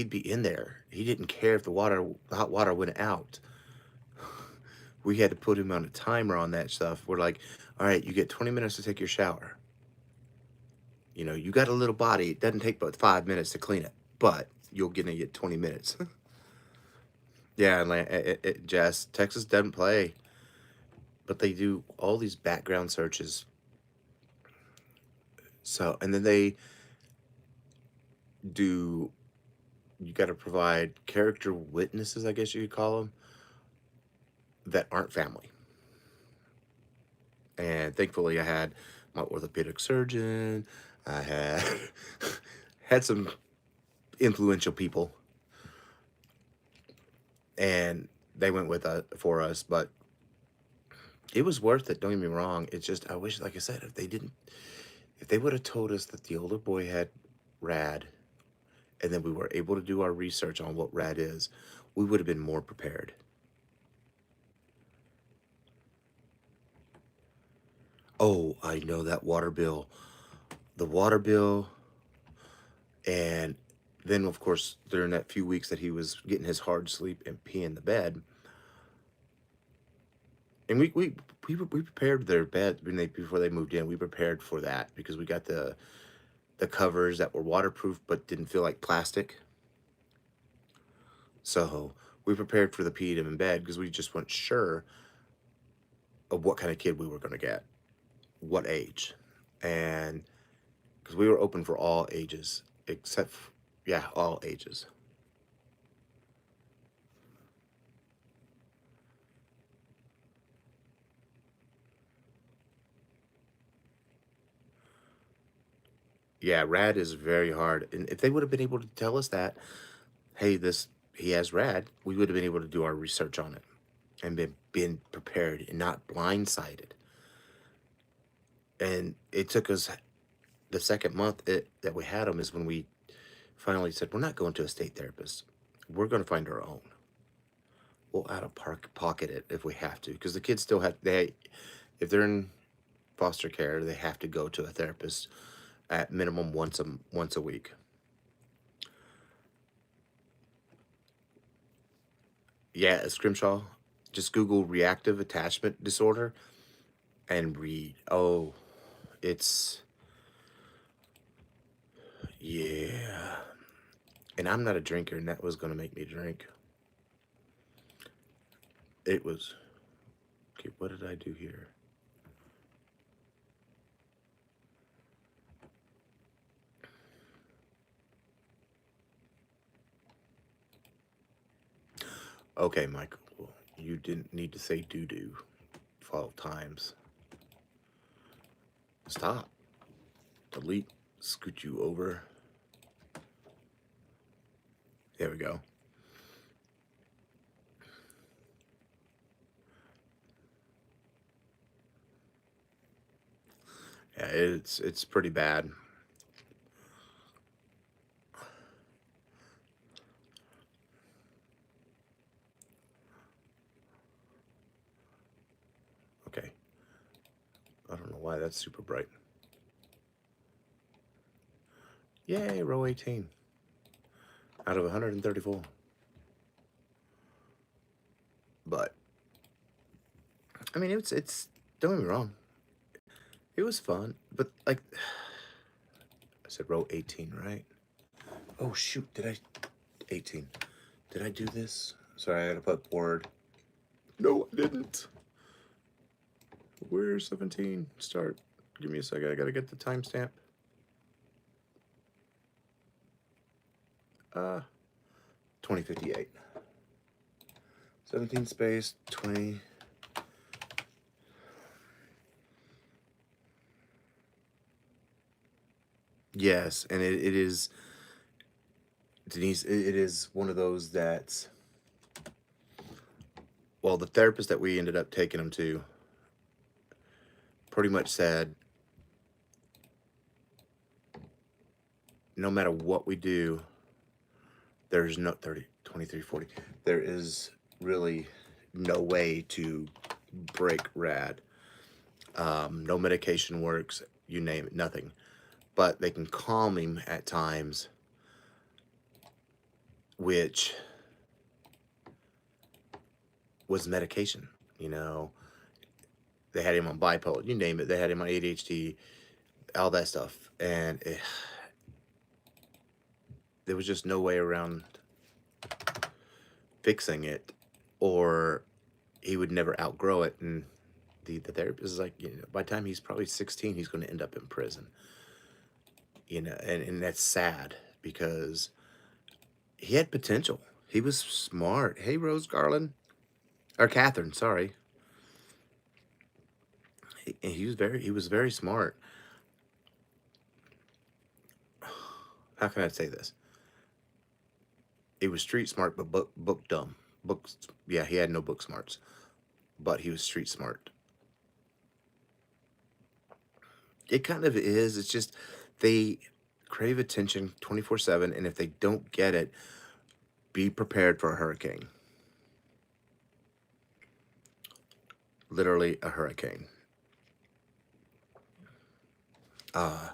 be in there. He didn't care if the hot water went out. We had to put him on a timer on that stuff. We're like, all right, you get 20 minutes to take your shower. You know, you got a little body. It doesn't take but 5 minutes to clean it, but you're going to get 20 minutes. Yeah, and Jess, Texas doesn't play, but they do all these background searches. So, and then they do, you got to provide character witnesses, I guess you could call them, that aren't family. And thankfully, I had my orthopedic surgeon. I had had some influential people, and they went with for us. But it was worth it. Don't get me wrong. It's just, I wish, like I said, if they would have told us that the older boy had RAD, and then we were able to do our research on what RAD is, we would have been more prepared. Oh, I know that water bill. The water bill, and then, of course, during that few weeks that he was getting his hard sleep and pee in the bed, And we prepared their bed when they before they moved in. We prepared for that because we got the covers that were waterproof but didn't feel like plastic. So we prepared for the peed in bed because we just weren't sure of what kind of kid we were going to get, what age, and because we were open for all ages except yeah, all ages. Yeah, rad is very hard, and if they would have been able to tell us that, hey, this he has rad, we would have been able to do our research on it and been prepared and not blindsided. And it took us the second month that we had him is when we finally said we're not going to a state therapist. We're going to find our own. We'll out of pocket it if we have to, because the kids still have if they're in foster care, they have to go to a therapist at minimum once a week. Yeah, a scrimshaw. Just Google reactive attachment disorder and read. Oh, it's yeah. And I'm not a drinker, and that was gonna make me drink. It was okay. What did I do here? Okay, Michael, you didn't need to say doo doo 12 times. Stop. Delete. Scoot you over. There we go. Yeah, it's pretty bad. Okay. I don't know why that's super bright. Yay, row 18 out of 134. But I mean, it's don't get me wrong, it was fun, but like I said, row 18, right? Oh shoot, did I 18? Did I do this? Sorry, I gotta put board. No, I didn't. Where's 17? Start. Give me a second. I gotta get the timestamp. 2058. 17 space 20. Yes, and it is Denise. It is one of those that. Well, the therapist that we ended up taking him to pretty much said, no matter what we do, there's no 30, 23, 40. There is really no way to break rad. No medication works, you name it, nothing. But they can calm him at times, which was medication. You know, they had him on bipolar, you name it. They had him on ADHD, all that stuff. And there was just no way around fixing it, or he would never outgrow it. And the therapist is like, you know, by the time he's probably 16, he's going to end up in prison. You know, and that's sad because he had potential. He was smart. Hey, Rose Garland. Or Catherine, sorry. He was very smart. How can I say this? He was street smart, but book dumb. Books, yeah, he had no book smarts, but he was street smart. It kind of is. It's just they crave attention 24/7, and if they don't get it, be prepared for a hurricane. Literally a hurricane. Uh,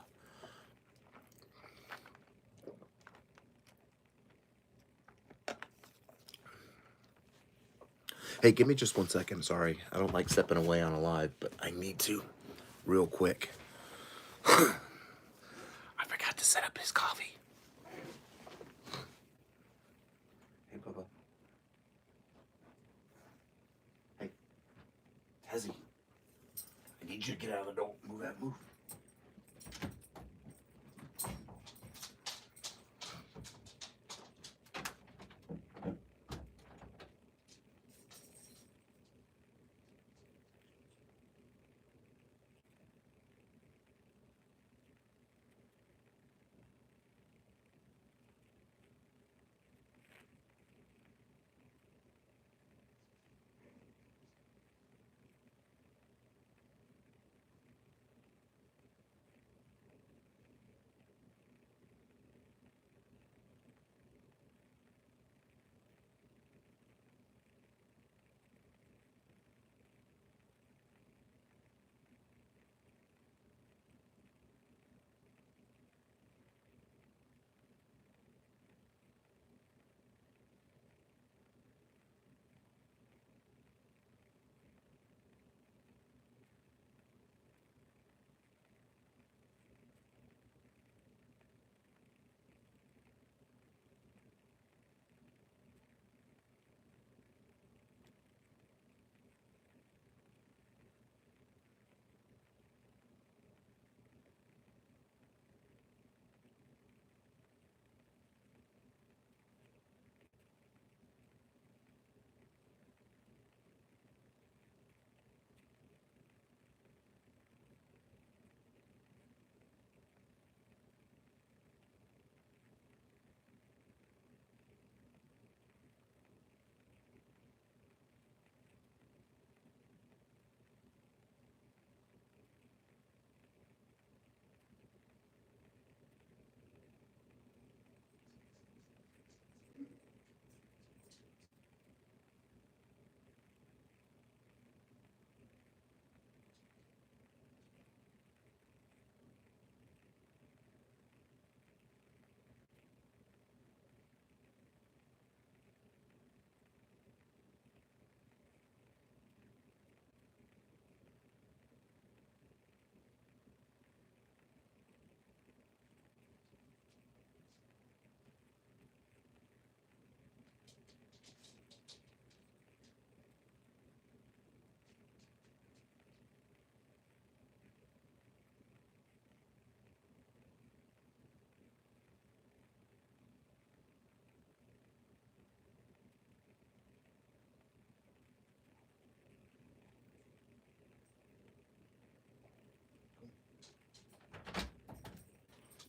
Hey, give me just 1 second. Sorry. I don't like stepping away on a live, but I need to real quick. I forgot to set up his coffee. Hey, Bubba. Hey, Hezzy. I need you to get out of the door. Move that, move.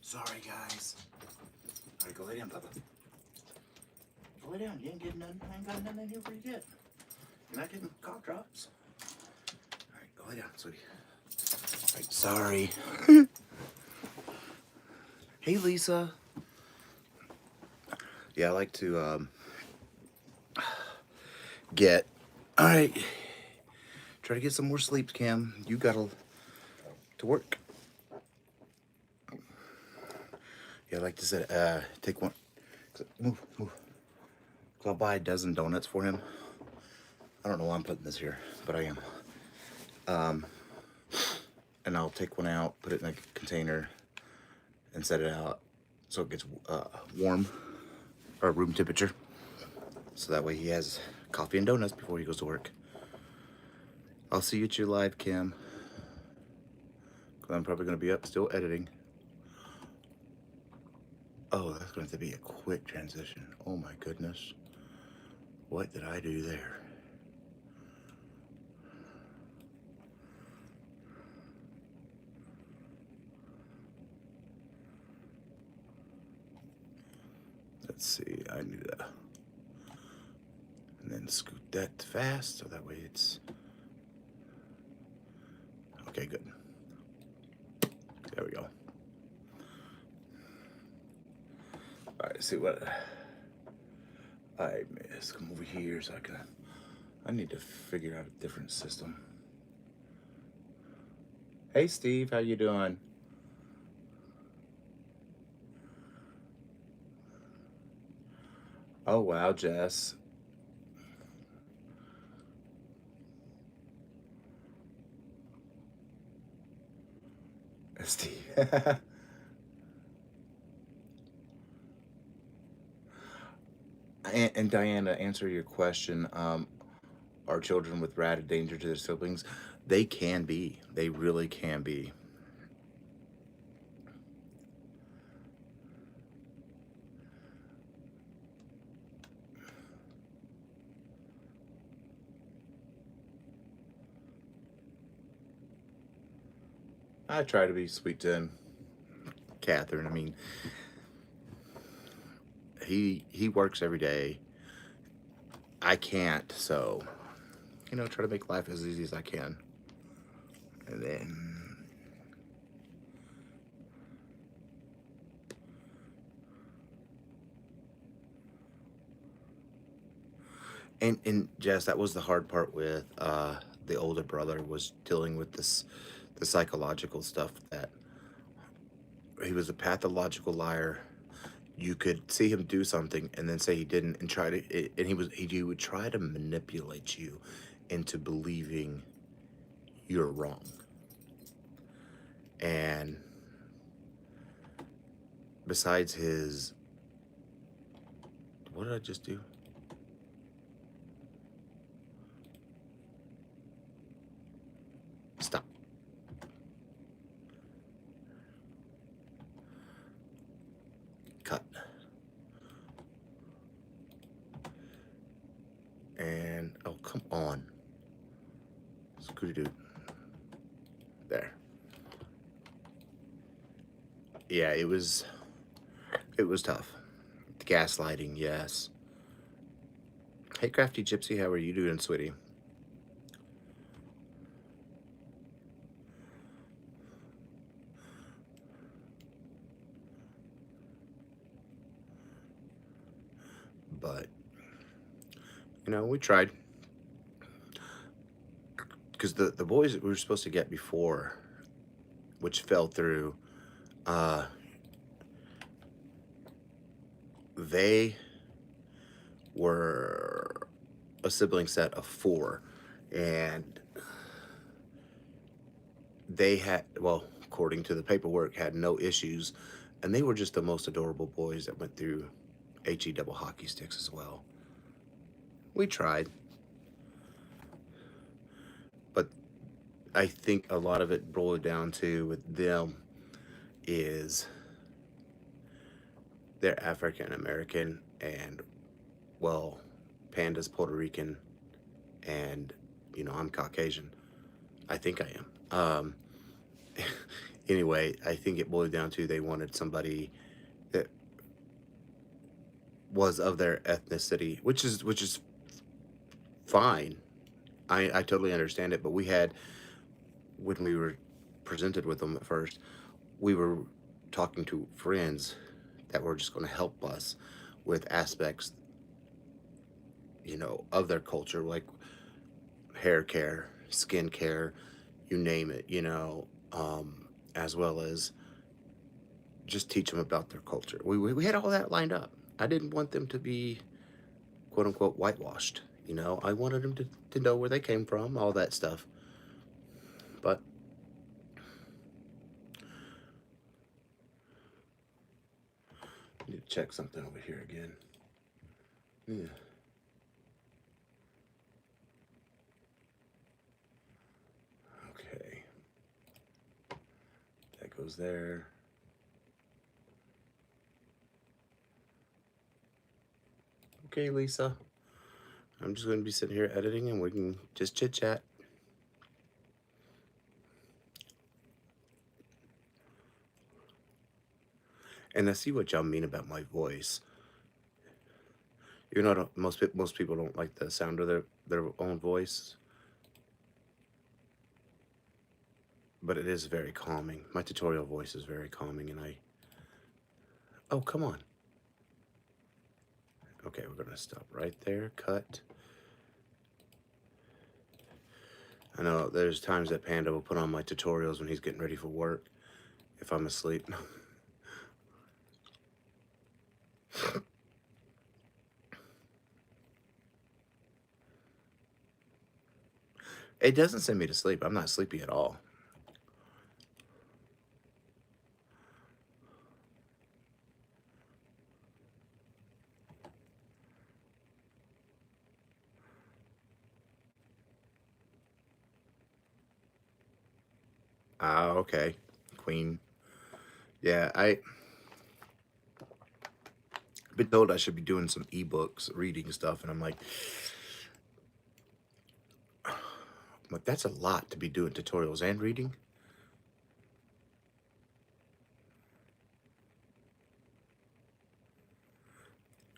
Sorry, guys. All right, go lay down, Bubba. Go lay down. You ain't getting nothing. I ain't got nothing in here for you yet. You're not getting cough drops. All right, go lay down, sweetie. All right, sorry. Hey, Lisa. Yeah, I like to get. All right. Try to get some more sleep, Cam. You got to work. Yeah, I like to say, take one. Move. I'll buy a dozen donuts for him. I don't know why I'm putting this here, but I am. And I'll take one out, put it in a container, and set it out so it gets warm, or room temperature. So that way he has coffee and donuts before he goes to work. I'll see you at your live, Kim. I'm probably going to be up still editing. Oh, that's going to be a quick transition. Oh my goodness. What did I do there? Let's see, I need to, and then scoot that fast so that way it's, okay, good. There we go. All right, see what I missed. Come over here so I need to figure out a different system. Hey, Steve, how you doing? Oh, wow, Jess. Steve. And Diane, to answer your question, are children with rat a danger to their siblings? They can be. They really can be. I try to be sweet to Catherine. I mean, he works every day. I can't, so try to make life as easy as I can. And then and Jess, that was the hard part with the older brother, was dealing with the psychological stuff, that he was a pathological liar. You could see him do something and then say he didn't, and he would try to manipulate you into believing you're wrong. And besides his, what did I just do? Stop. Cut. And oh, come on, Scooty Doo. There. Yeah, it was tough. The gaslighting, yes. Hey, Crafty Gypsy, how are you doing, sweetie? But we tried, because the boys that we were supposed to get before, which fell through, uh, they were a sibling set of 4, and they had, well, according to the paperwork, had no issues, and they were just the most adorable boys that went through HE double hockey sticks as well. We tried, but I think a lot of it boiled down to, with them, is they're African American, and, well, Panda's Puerto Rican, and I'm Caucasian. I think I am. Anyway, I think it boiled down to, they wanted somebody that was of their ethnicity, which is fine. I totally understand it. But when we were presented with them at first, we were talking to friends that were just going to help us with aspects, of their culture, like hair care, skin care, you name it, as well as just teach them about their culture. We had all that lined up. I didn't want them to be, quote unquote, whitewashed. I wanted them to know where they came from, all that stuff. But I need to check something over here again. Yeah. Okay. That goes there. Okay, Lisa. I'm just going to be sitting here editing, and we can just chit chat. And I see what y'all mean about my voice. Most people don't like the sound of their own voice, but it is very calming. My tutorial voice is very calming, and oh, come on. Okay, we're gonna stop right there. Cut. I know there's times that Panda will put on my tutorials when he's getting ready for work, if I'm asleep. It doesn't send me to sleep. I'm not sleepy at all. Ah, okay. Queen. Yeah, I've been told I should be doing some ebooks, reading stuff, and I'm like, that's a lot to be doing tutorials and reading.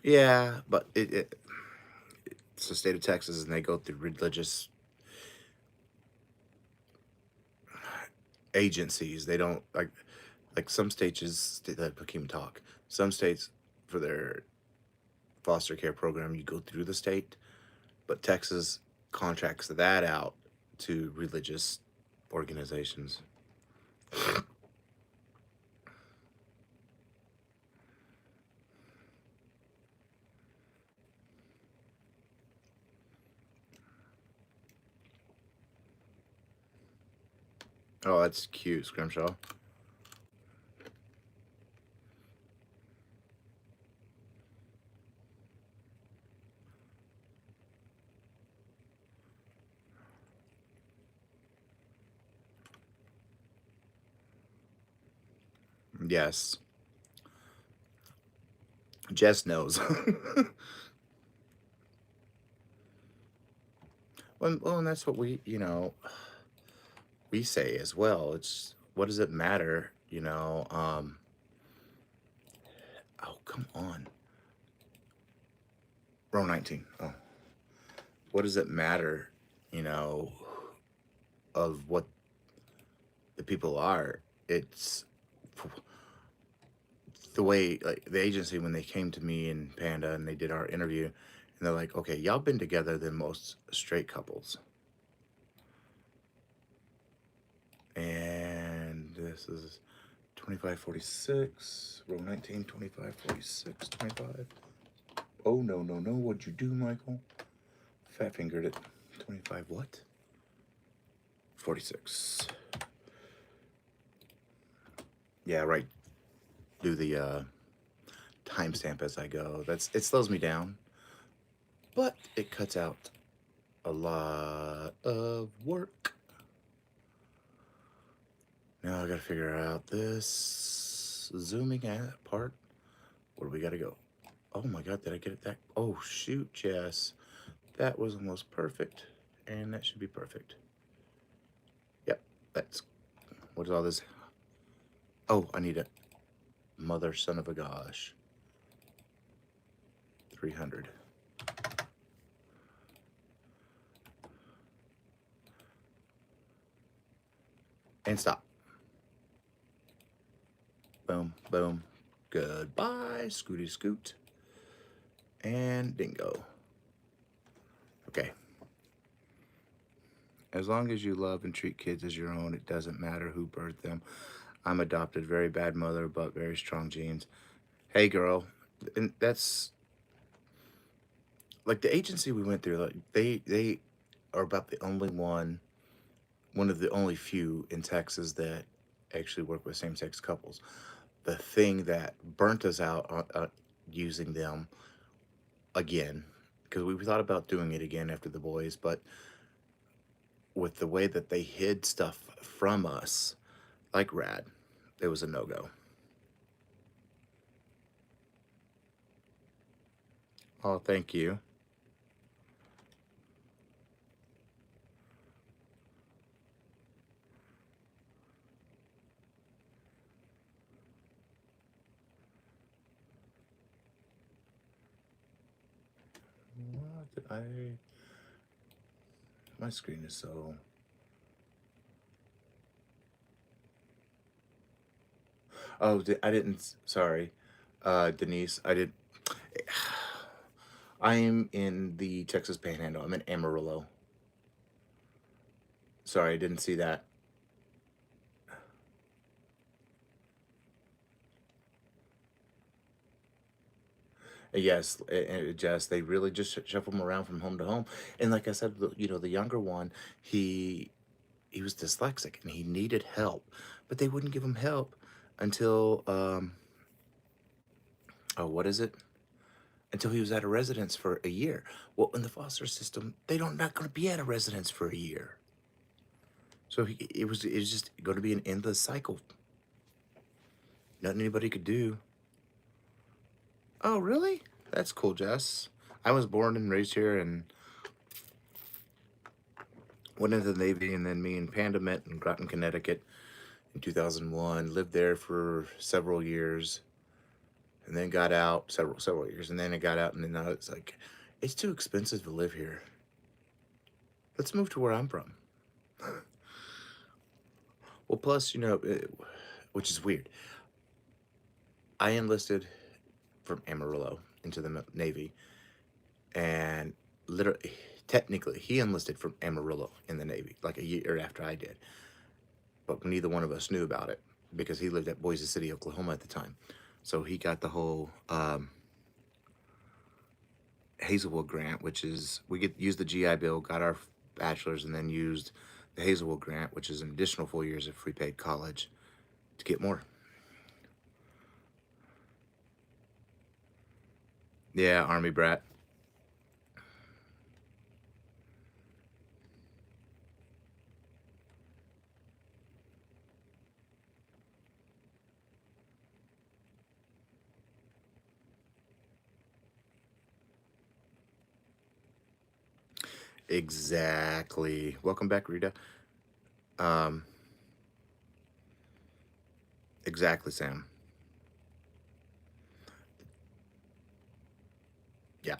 Yeah, but it's the state of Texas, and they go through religious agencies. They don't like some states that Hakeem talk. Some states for their foster care program, you go through the state, but Texas contracts that out to religious organizations. Oh, that's cute, Scrimshaw. Yes, Jess knows. Well, and that's what we say as well. It's what does it matter, Oh, come on, row 19. Oh, what does it matter, you know, of what the people are? It's the way like the agency when they came to me and Panda and they did our interview, and they're like, okay, y'all been together than most straight couples, and this is 2546 row 19, 2546 25. Oh no no no! What'd you do, Michael? Fat fingered it. 25 what? 46. Yeah, right. Do the timestamp as I go. It slows me down, but it cuts out a lot of work. Now I gotta figure out this zooming at part. Where do we gotta go? Oh my god, did I get it that? Oh shoot, Jess. That was almost perfect. And that should be perfect. Yep, that's what is all this? Oh, I need a mother son of a gosh. 300. And stop. Boom, boom. Goodbye, Scooty Scoot. And dingo. Okay. As long as you love and treat kids as your own, it doesn't matter who birthed them. I'm adopted, very bad mother, but very strong genes. Hey, girl. And that's like the agency we went through, like they are about the only one of the only few in Texas that actually work with same-sex couples. The thing that burnt us out on using them again, because we thought about doing it again after the boys, but with the way that they hid stuff from us, like Rad, it was a no-go. Oh, thank you. What did I? My screen is so. Oh, I didn't. Sorry, Denise. I did. I am in the Texas Panhandle. I'm in Amarillo. Sorry, I didn't see that. Yes, Jess, they really just shuffle them around from home to home. And like I said, the younger one, he was dyslexic and he needed help, but they wouldn't give him help until oh, what is it? Until he was at a residence for a year. Well, in the foster system, they don't not going to be at a residence for a year. So it was just going to be an endless cycle. Nothing anybody could do. Oh, really? That's cool, Jess. I was born and raised here and went into the Navy, and then me and Panda met in Groton, Connecticut in 2001. Lived there for several years, and then got out several years, and then I got out, and then I was like, it's too expensive to live here. Let's move to where I'm from. Well, plus, which is weird. I enlisted from Amarillo into the Navy, and literally, technically, he enlisted from Amarillo in the Navy, like a year after I did. But neither one of us knew about it because he lived at Boise City, Oklahoma at the time. So he got the whole Hazelwood grant, which is we get used the GI Bill, got our bachelor's, and then used the Hazelwood grant, which is an additional 4 years of free paid college to get more. Yeah, Army brat. Exactly. Welcome back, Rita. Um, exactly, Sam. Yeah.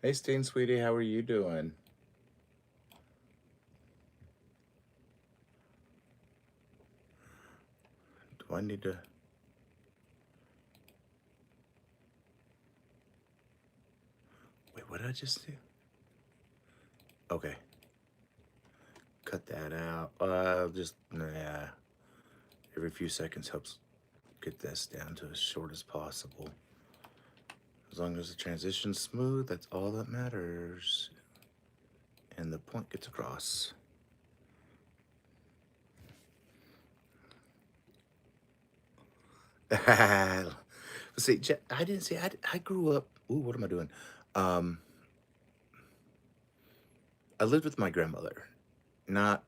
Hey, Steen, sweetie, how are you doing? Do I need to? Wait, what did I just do? Okay. Cut that out. Just, nah. Every few seconds helps get this down to as short as possible. As long as the transition's smooth, that's all that matters. And the point gets across. See, I didn't see, I grew up, ooh, what am I doing? Um, I lived with my grandmother. Not,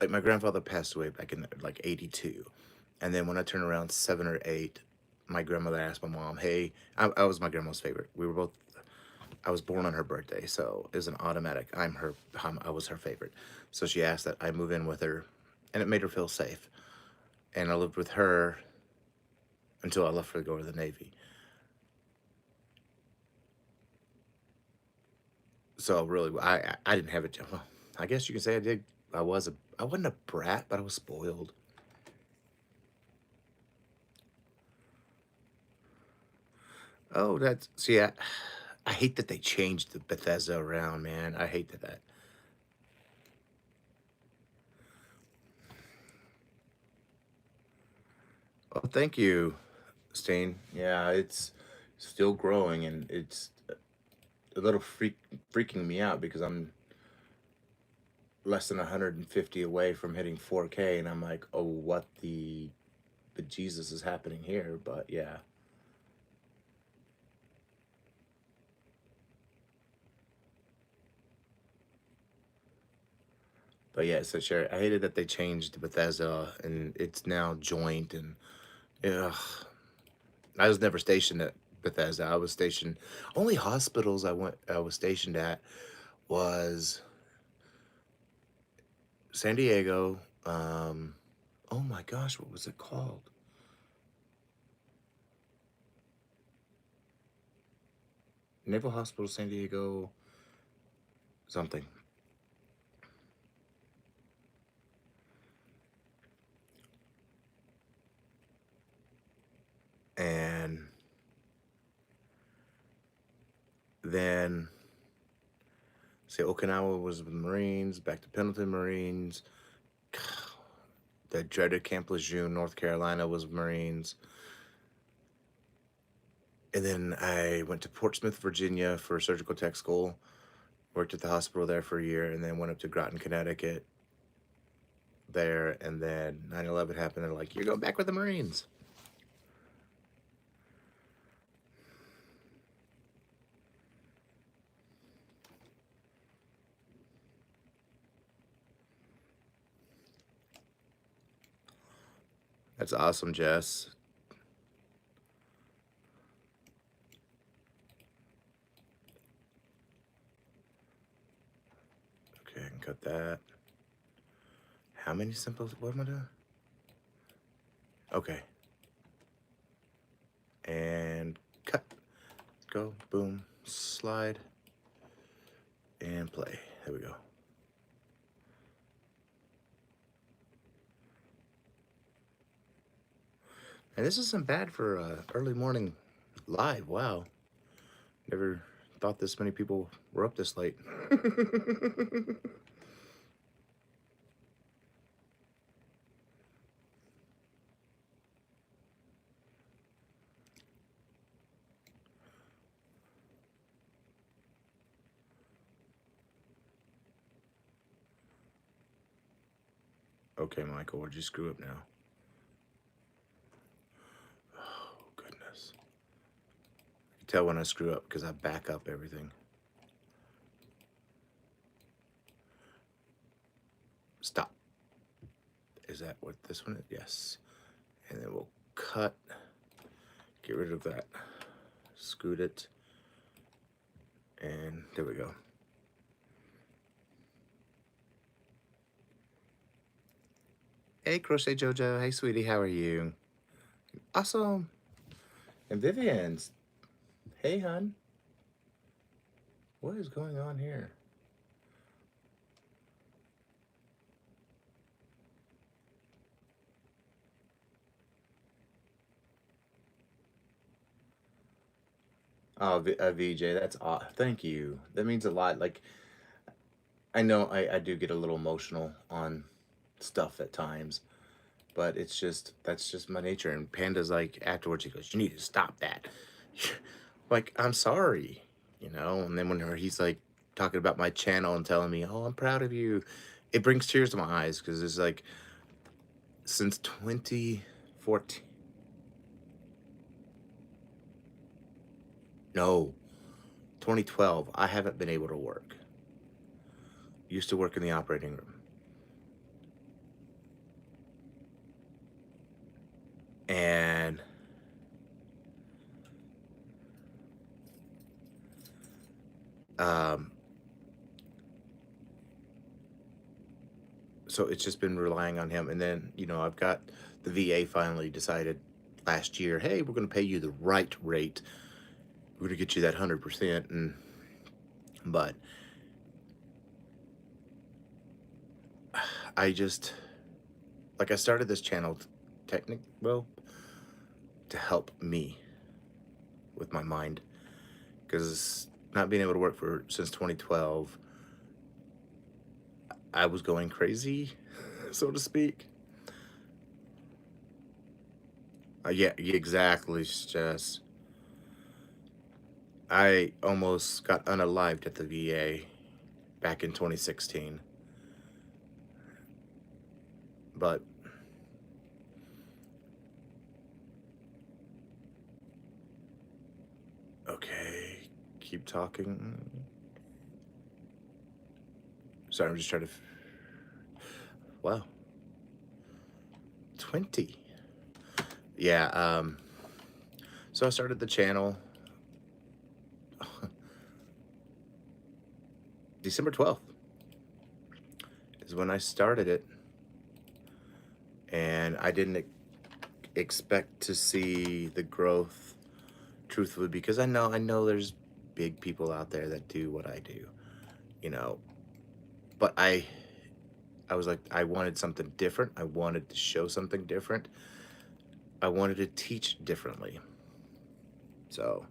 like my grandfather passed away back in like 82. And then when I turned around 7 or 8, my grandmother asked my mom, hey, I was my grandma's favorite. We were both, I was born on her birthday, so it was an automatic, I was her favorite. So she asked that I move in with her, and it made her feel safe. And I lived with her until I left for to go to the Navy. So really, I didn't have it. Well, I guess you can say I did. I wasn't a brat, but I was spoiled. Oh, that's see, I hate that they changed the Bethesda around, man. I hate that. Oh, thank you, Stain. Yeah, it's still growing, and it's a little freaking me out because I'm less than 150 away from hitting 4K, and I'm like, oh, what the Jesus is happening here? But yeah. But yeah, so sure, I hated that they changed Bethesda and it's now joint and ugh. I was never stationed at Bethesda. I was stationed only hospitals I was stationed at was San Diego. Oh my gosh, what was it called? Naval Hospital San Diego something. And then say Okinawa was the Marines, back to Pendleton Marines. The dreaded Camp Lejeune, North Carolina was Marines. And then I went to Portsmouth, Virginia for surgical tech school, worked at the hospital there for a year, and then went up to Groton, Connecticut there. And then 9/11 happened. They're like, you're going back with the Marines. That's awesome, Jess. Okay, I can cut that. How many symbols? What am I doing? Okay. And cut. Go. Boom. Slide. And play. There we go. And this isn't bad for early morning live. Wow. Never thought this many people were up this late. Okay, Michael, where'd you screw up now? Oh, goodness. You can tell when I screw up because I back up everything. Stop. Is that what this one is? Yes. And then we'll cut. Get rid of that. Scoot it. And there we go. Hey, Crochet Jojo. Hey, sweetie. How are you? Awesome. And Vivian's. Hey, hon. What is going on here? Oh, VJ, that's aw. Thank you. That means a lot. Like, I know I do get a little emotional on stuff at times, but it's just, that's just my nature. And Panda's like, afterwards, he goes, you need to stop that. Like, I'm sorry, you know? And then when he's like talking about my channel and telling me, oh, I'm proud of you, it brings tears to my eyes because it's like, since 2014, no, 2012, I haven't been able to work. Used to work in the operating room. And so it's just been relying on him. And then, you know, I've got the VA finally decided last year, hey, we're going to pay you the right rate. We're going to get you that 100%. And, but I just, like, I started this channel well, to help me with my mind, because not being able to work for since 2012, I was going crazy, so to speak. Yeah, exactly, Jess. I almost got unalived at the VA back in 2016. But okay, keep talking. Sorry, I'm just trying to. Wow. 20. Yeah, so I started the channel December 12th is when I started it, and I didn't expect to see the growth, truthfully, because I know there's big people out there that do what I do, you know, but I was like, I wanted something different. I wanted to show something different. I wanted to teach differently. So,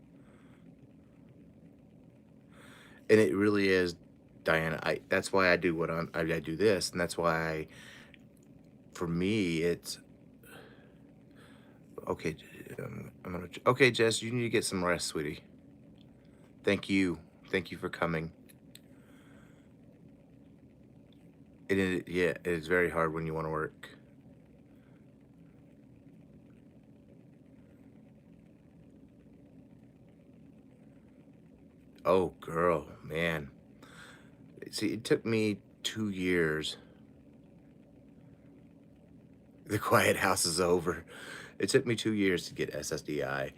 and it really is, Diana. That's why I do what I do this, and that's why for me it's okay. I'm gonna. Okay, Jess, you need to get some rest, sweetie. Thank you. Thank you for coming. Yeah, it is very hard when you want to work. Oh, girl, man. See, it took me 2 years. The quiet house is over. It took me 2 years to get SSDI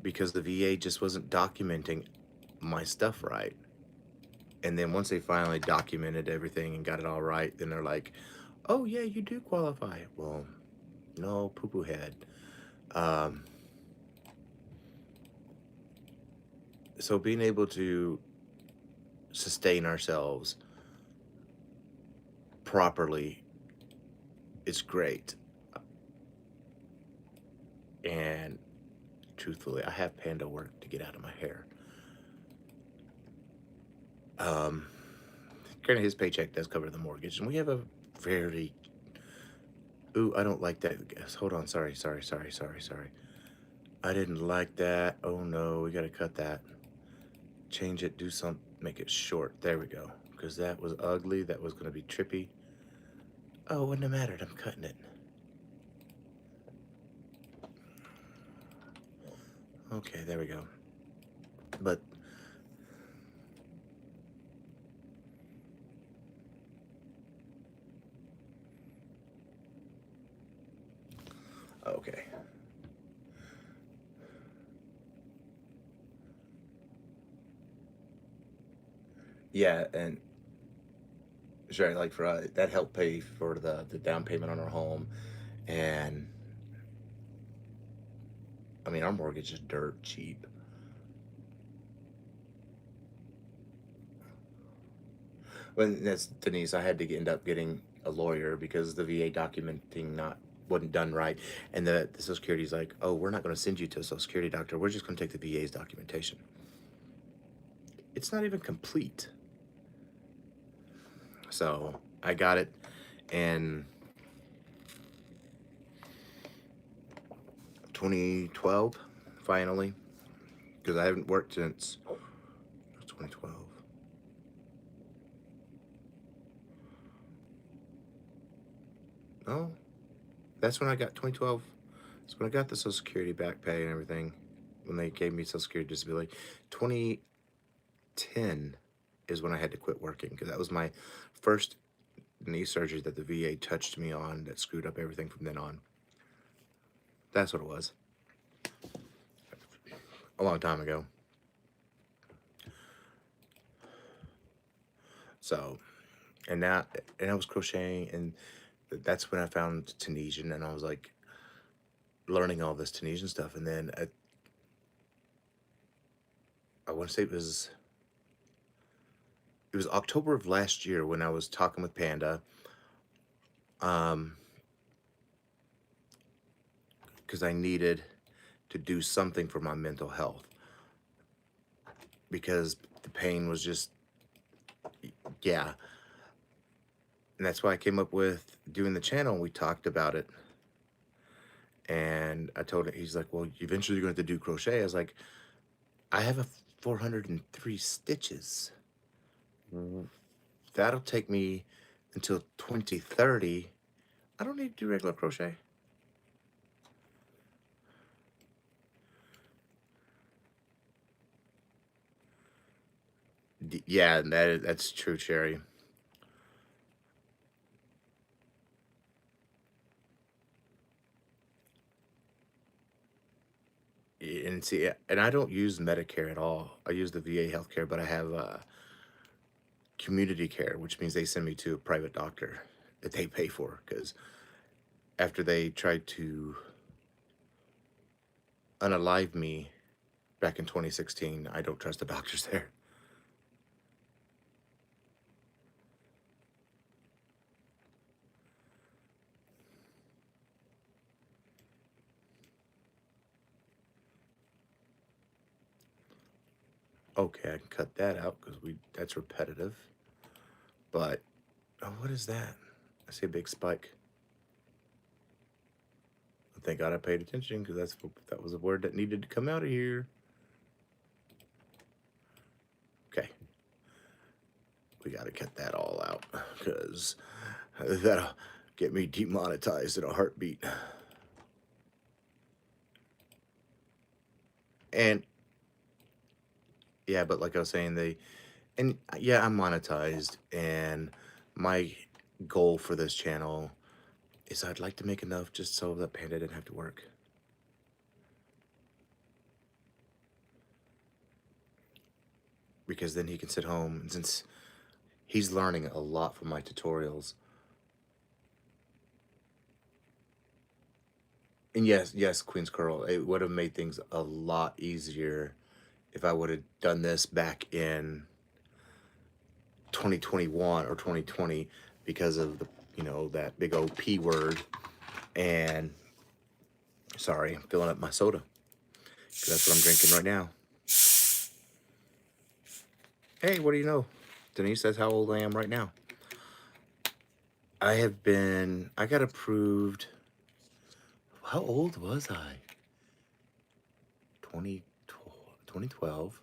because the VA just wasn't documenting my stuff right. And then once they finally documented everything and got it all right, then they're like, "Oh yeah, you do qualify." Well, no, poo poo head. Um, so being able to sustain ourselves properly is great. And truthfully, I have panda work to get out of my hair. Um, Granted, his paycheck does cover the mortgage, and we have a very. Ooh, I don't like that. Hold on, sorry. I didn't like that. Oh no, we gotta cut that. Change it, do some, make it short. There we go. Because that was ugly. That was gonna be trippy. Oh, wouldn't have mattered. I'm cutting it. Okay, there we go. But okay. Yeah, and sure, like for that helped pay for the down payment on our home, and I mean our mortgage is dirt cheap. When that's Denise, I had to end up getting a lawyer because the VA documenting not wasn't done right, and the Social Security's like, "Oh, we're not going to send you to a Social Security doctor. We're just going to take the VA's documentation." It's not even complete. So I got it in 2012, finally, because I haven't worked since 2012. No, that's when I got 2012. That's when I got the Social Security back pay and everything. When they gave me Social Security disability, 2010 is when I had to quit working because that was my first knee surgery that the VA touched me on that screwed up everything from then on. That's what it was. A long time ago. So, and I was crocheting, and that's when I found Tunisian, and I was like learning all this Tunisian stuff. And then I want to say it was October of last year when I was talking with Panda, um, because I needed to do something for my mental health because the pain was just, yeah. And that's why I came up with doing the channel. And we talked about it, and I told him, he's like, "Well, eventually you're going to have to do crochet." I was like, "I have a 403 stitches. That'll take me until 2030. I don't need to do regular crochet." Yeah, that's true, Cherry. And see, and I don't use Medicare at all. I use the VA healthcare, but I have community care, which means they send me to a private doctor that they pay for. Because after they tried to unalive me back in 2016, I don't trust the doctors there. Okay, I can cut that out because that's repetitive. But oh, what is that? I see a big spike. Thank God I paid attention, because that was a word that needed to come out of here. Okay. We got to cut that all out, because that'll get me demonetized in a heartbeat. And yeah, but like I was saying, and yeah, I'm monetized, and my goal for this channel is I'd like to make enough just so that Panda didn't have to work. Because then he can sit home, and since he's learning a lot from my tutorials. And yes, Queen's Curl, it would have made things a lot easier if I would have done this back in 2021 or 2020, because of the, that big old P word. And sorry, I'm filling up my soda, 'cause that's what I'm drinking right now. Hey, what do you know? Denise says how old I am right now. I got approved. How old was I? 2012.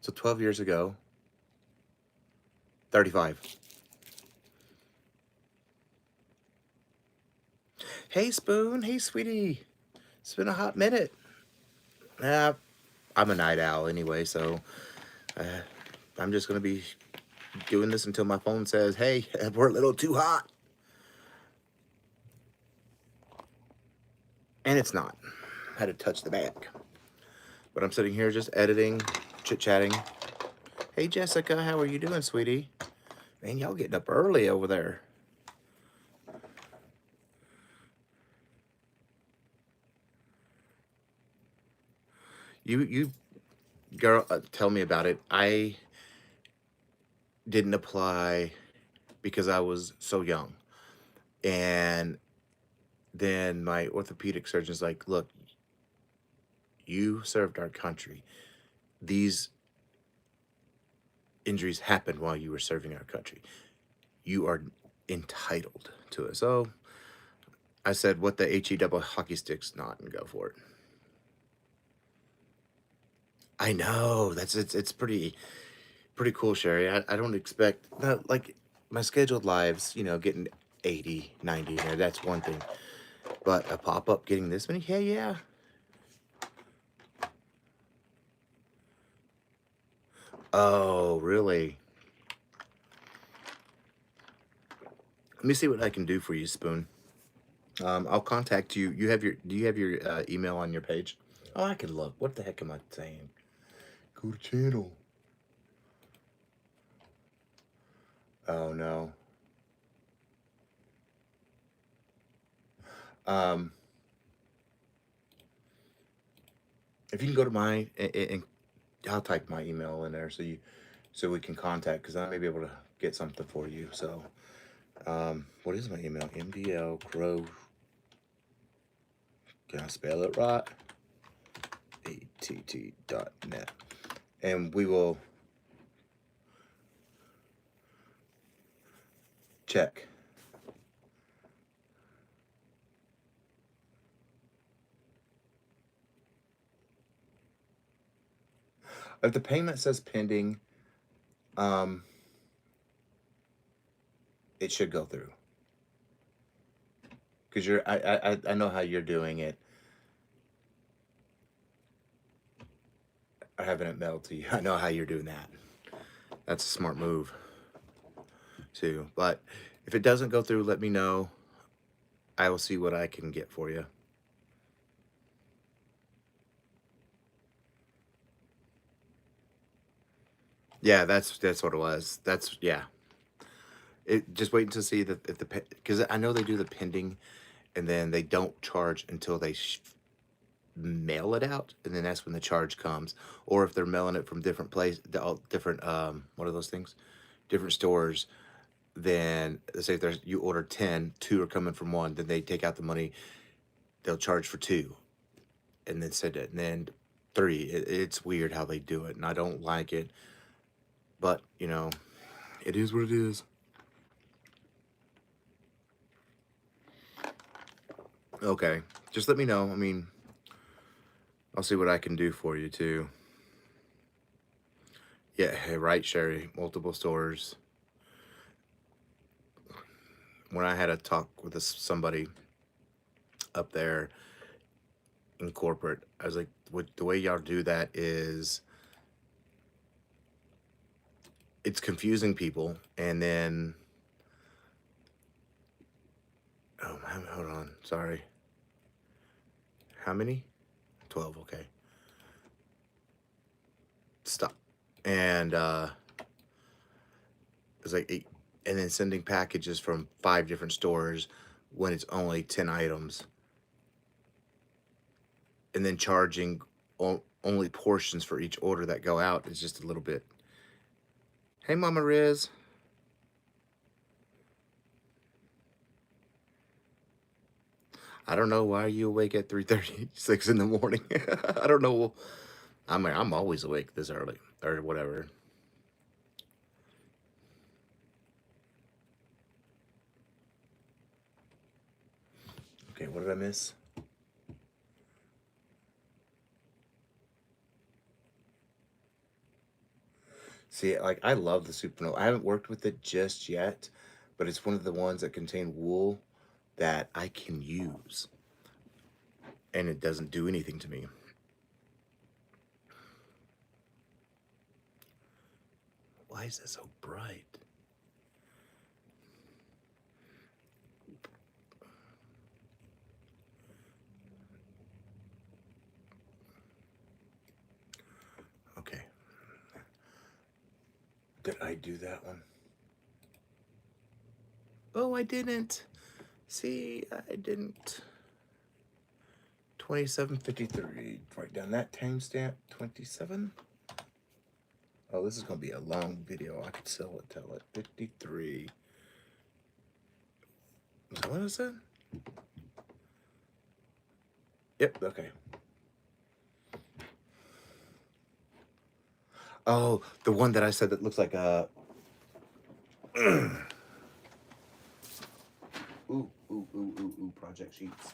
So 12 years ago. 35. Hey, Spoon. Hey, sweetie. It's been a hot minute. I'm a night owl anyway, so I'm just going to be doing this until my phone says, hey, we're a little too hot. And it's not. I had to touch the back. But I'm sitting here just editing, chit-chatting. Hey, Jessica, how are you doing, sweetie? Man, y'all getting up early over there. You girl, tell me about it. I didn't apply because I was so young. And then my orthopedic surgeon's like, look, you served our country. These injuries happened while you were serving our country. You are entitled to it. So I said, what the HE double hockey stick's not, and go for it. I know, it's pretty cool, Sherry. I don't expect, not like my scheduled lives, getting 80, 90 there, that's one thing. But a pop-up getting this many, yeah. Oh, really? Let me see what I can do for you, Spoon. I'll contact you. Do you have your email on your page? Oh, I can look. What the heck am I saying? Go to channel. Oh, no. If you can go to and I'll type my email in there so we can contact, because I may be able to get something for you. So, what is my email? MDL Crow. Can I spell it right? att.net. And we will check. If the payment says pending, it should go through. Because I know how you're doing it. Or having it mailed to you. I know how you're doing that. That's a smart move, too. But if it doesn't go through, let me know. I will see what I can get for you. Yeah, that's what it was. Yeah. Just waiting to see that if because I know they do the pending, and then they don't charge until they mail it out, and then that's when the charge comes. Or if they're mailing it from different different what are those things? Different stores. Then let's say if you order 10, 2 are coming from one, then they take out the money. They'll charge for 2, and then send it, and then 3. It's weird how they do it, and I don't like it. But it is what it is. Okay, just let me know. I mean, I'll see what I can do for you too. Yeah, hey, right, Sherry. Multiple stores. When I had a talk with somebody up there in corporate, I was like, "What the way y'all do that is it's confusing people." And then, oh, hold on, sorry. How many? 12. Okay, stop. And it's like, and then sending packages from 5 different stores when it's only 10 items, and then charging only portions for each order that go out is just a little bit. Hey, Mama Riz. I don't know why are you awake at 3:36 in the morning. I don't know. I'm always awake this early or whatever. Okay, what did I miss? See, like I love the Supernova. I haven't worked with it just yet, but it's one of the ones that contain wool that I can use, and it doesn't do anything to me. Why is that so bright? Okay. Did I do that one? Oh, I didn't. See, I didn't. 27:53. Write down that timestamp. 27. Oh, this is gonna be a long video. I could tell it. 53. Is that what I said? Yep. Okay. Oh, the one that I said that looks like a. Ooh, project sheets.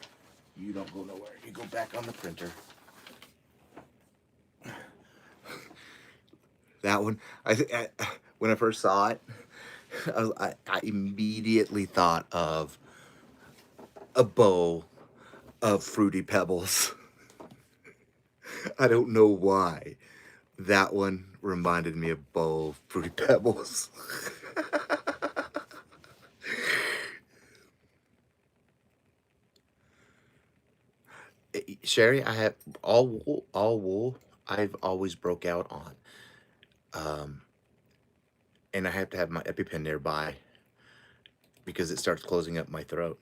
You don't go nowhere. You go back on the printer. That one, when I first saw it, I immediately thought of a bowl of Fruity Pebbles. I don't know why. That one reminded me of bowl of Fruity Pebbles. Sherry, I have all wool. All wool. I've always broke out on, and I have to have my EpiPen nearby because it starts closing up my throat.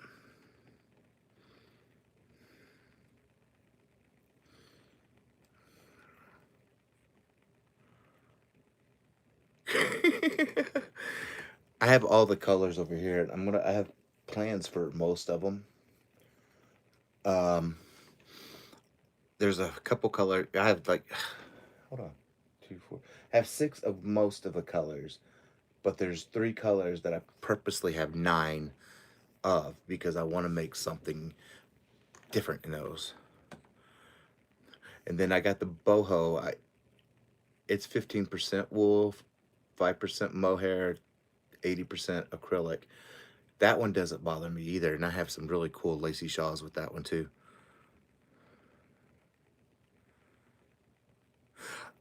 I have all the colors over here. I have plans for most of them. Um, there's a couple color. I have like, hold on, two, four. I have 6 of most of the colors, but there's 3 colors that I purposely have 9 of because I want to make something different in those. And then I got the boho. It's 15% wool, 5% mohair, 80% acrylic. That one doesn't bother me either, and I have some really cool lacy shawls with that one too.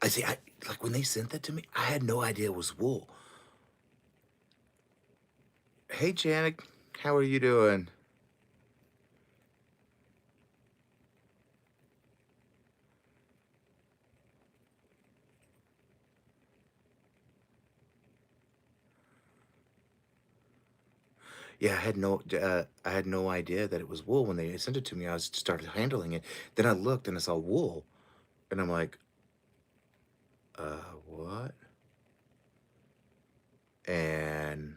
I see. I like when they sent that to me. I had no idea it was wool. Hey, Janet, how are you doing? Yeah, I had no idea that it was wool when they sent it to me. I was started handling it. Then I looked and I saw wool, and I'm like, what? And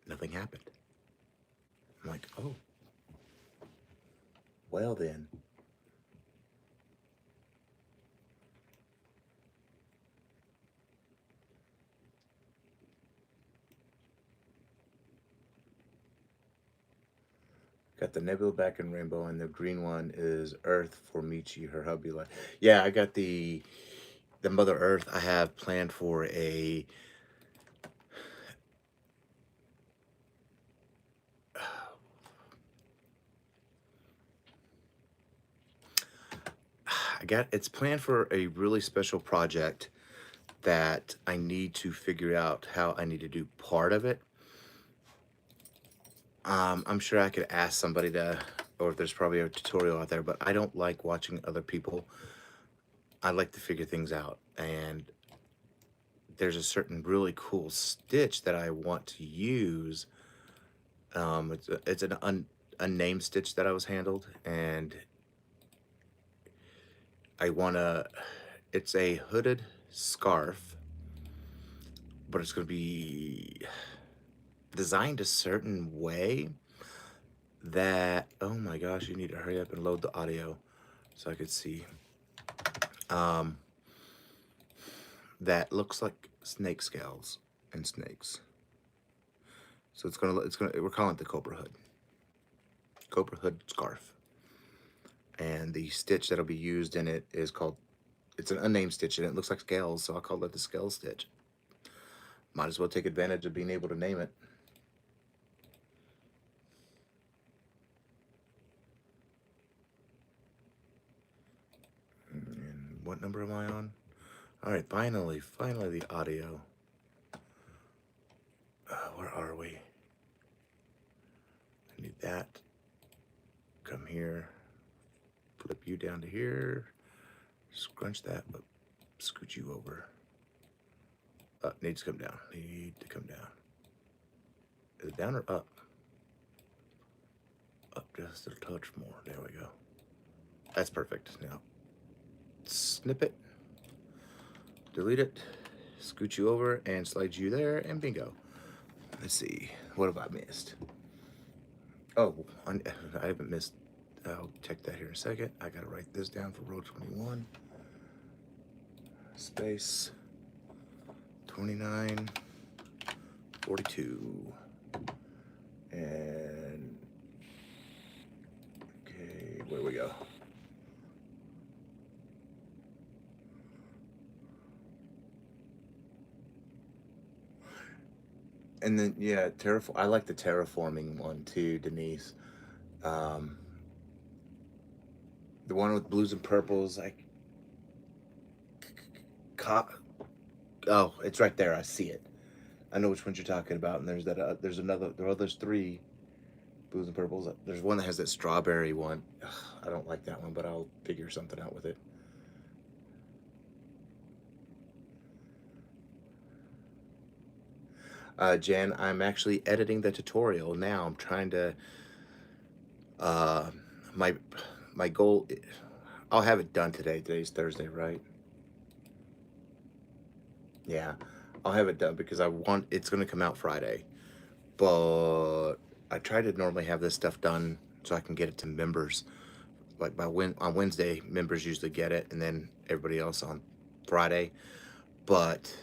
nothing happened. I'm like, oh, well then. Got the Nebula back in Rainbow, and the green one is Earth for Michi, her hubby. Like, yeah, I got the Mother Earth. I have planned for a it's planned for a really special project that I need to figure out how I need to do part of it. I'm sure I could ask somebody to, or there's probably a tutorial out there, but I don't like watching other people. I like to figure things out. And there's a certain really cool stitch that I want to use. It's an unnamed stitch that I was handled, and I wanna. It's a hooded scarf, but it's gonna be designed a certain way that, oh my gosh, you need to hurry up and load the audio so I could see. That looks like snake scales and snakes. So we're calling it the Cobra Hood scarf. And the stitch that'll be used in it is called, it's an unnamed stitch, and it looks like scales, so I'll call it the scale stitch. Might as well take advantage of being able to name it. And what number am I on? All right, finally the audio. Where are we? I need that. Come here. Flip you down to here. Scrunch that, but scoot you over. Needs to come down. Need to come down. Is it down or up? Up just a touch more. There we go. That's perfect. Now, snip it. Delete it. Scoot you over and slide you there, and bingo. Let's see. What have I missed? Oh, I haven't missed. I'll check that here in a second. I gotta write this down for row 21. Space 29, 42. And okay, where we go? And then, yeah, I like the terraforming one too, Denise. The one with blues and purples, like, oh, it's right there. I see it. I know which ones you're talking about. And there's that. There's three blues and purples. There's one that has that strawberry one. Ugh, I don't like that one, but I'll figure something out with it. Jen, I'm actually editing the tutorial now. I'm trying to, my goal, I'll have it done today. Today's Thursday, right? Yeah, I'll have it done because it's going to come out Friday. But I try to normally have this stuff done so I can get it to members. Like on Wednesday, members usually get it, and then everybody else on Friday. But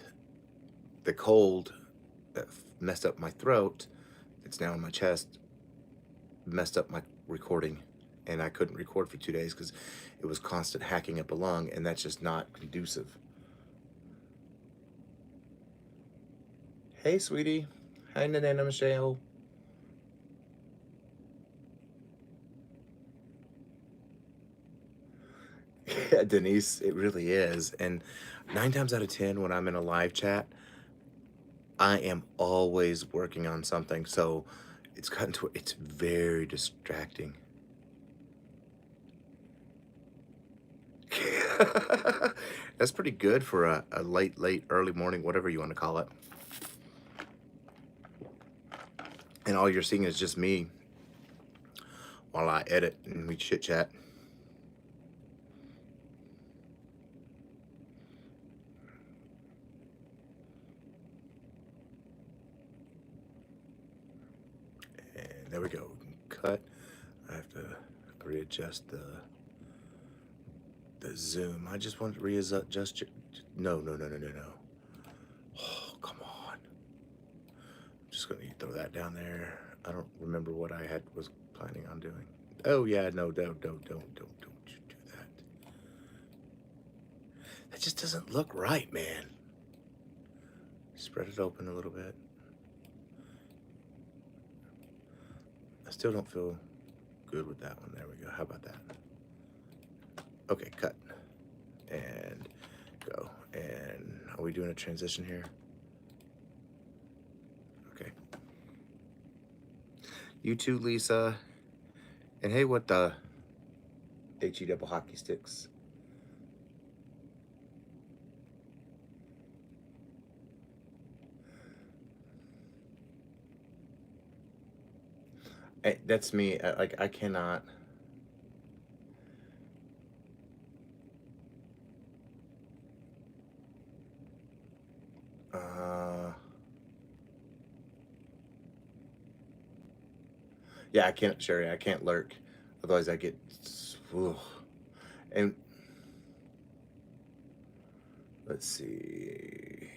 the cold that messed up my throat, it's now in my chest, messed up my recording, and I couldn't record for 2 days because it was constant hacking up a lung, and that's just not conducive. Hey, sweetie. Hi, Nana Michelle. Yeah, Denise, it really is. And 9 times out of 10, when I'm in a live chat, I am always working on something. So it's very distracting. That's pretty good for a late, early morning, whatever you want to call it. And all you're seeing is just me while I edit and we chit chat. And there we go. Cut. I have to readjust the zoom. I just want to readjust. No. Oh, come on. I'm just gonna throw that down there. I don't remember what I was planning on doing. Oh yeah, no, don't you do that. That just doesn't look right, man. Spread it open a little bit. I still don't feel good with that one. There we go. How about that? Okay, cut and go. And are we doing a transition here? Okay. You too, Lisa. And hey, what the HE double hockey sticks? That's me. Like I cannot. Uh, yeah, I can't, Sherry. I can't lurk. Otherwise, I get. Ugh. And let's see.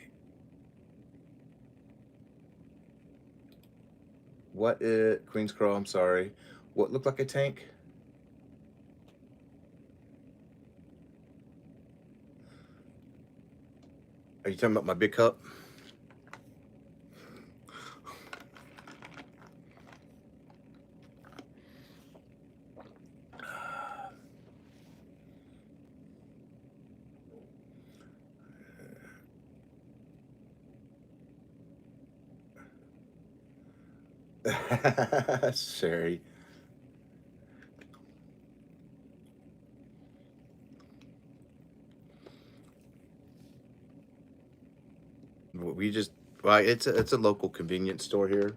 What is Queen's Crow? I'm sorry. What looked like a tank? Are you talking about my big cup? Sherry. We just well, it's a local convenience store here,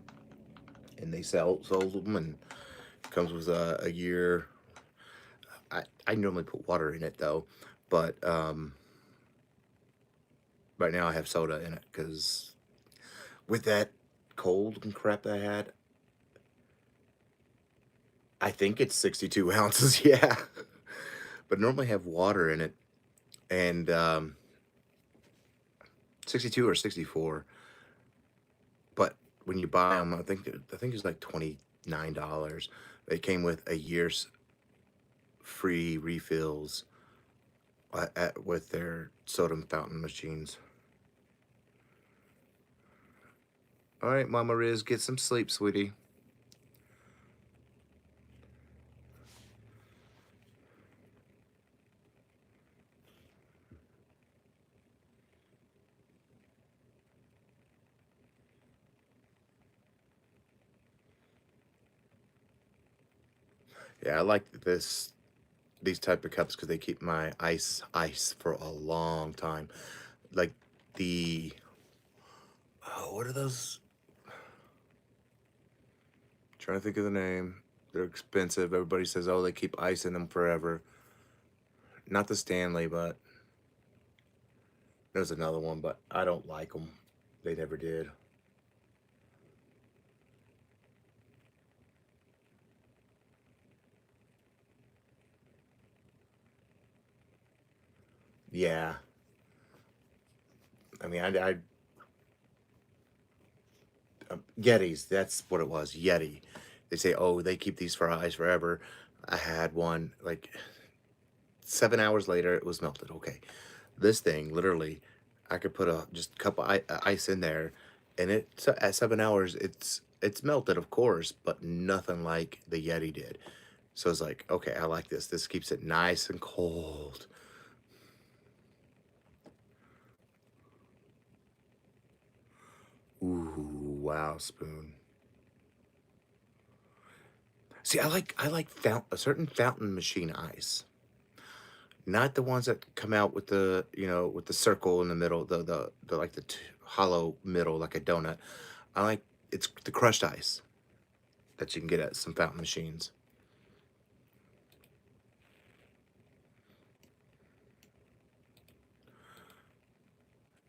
and they sells them, and it comes with a year. I normally put water in it though, but right now I have soda in it because with that cold and crap that I had, I think it's 62 ounces. Yeah, but normally have water in it, and 62 or 64. But when you buy them, I think it's like $29. They came with a year's free refills with their soda fountain machines. All right, Mama Riz, get some sleep, sweetie. Yeah, I like these type of cups because they keep my ice for a long time. Like the what are those? Trying to think of the name. They're expensive. Everybody says, oh, they keep ice in them forever. Not the Stanley, but there's another one, but I don't like them. They never did. Yeah, I mean, Yetis. That's what it was. Yeti. They say, oh, they keep these for ice forever. I had one like 7 hours later, it was melted. Okay, this thing literally, I could put a just cup of ice in there, and at 7 hours, it's melted, of course, but nothing like the Yeti did. So it's like, okay, I like this. This keeps it nice and cold. Ooh, wow, spoon. See, I like a certain fountain machine ice, not the ones that come out with with the circle in the middle, the like the hollow middle like a donut. I like it's the crushed ice that you can get at some fountain machines.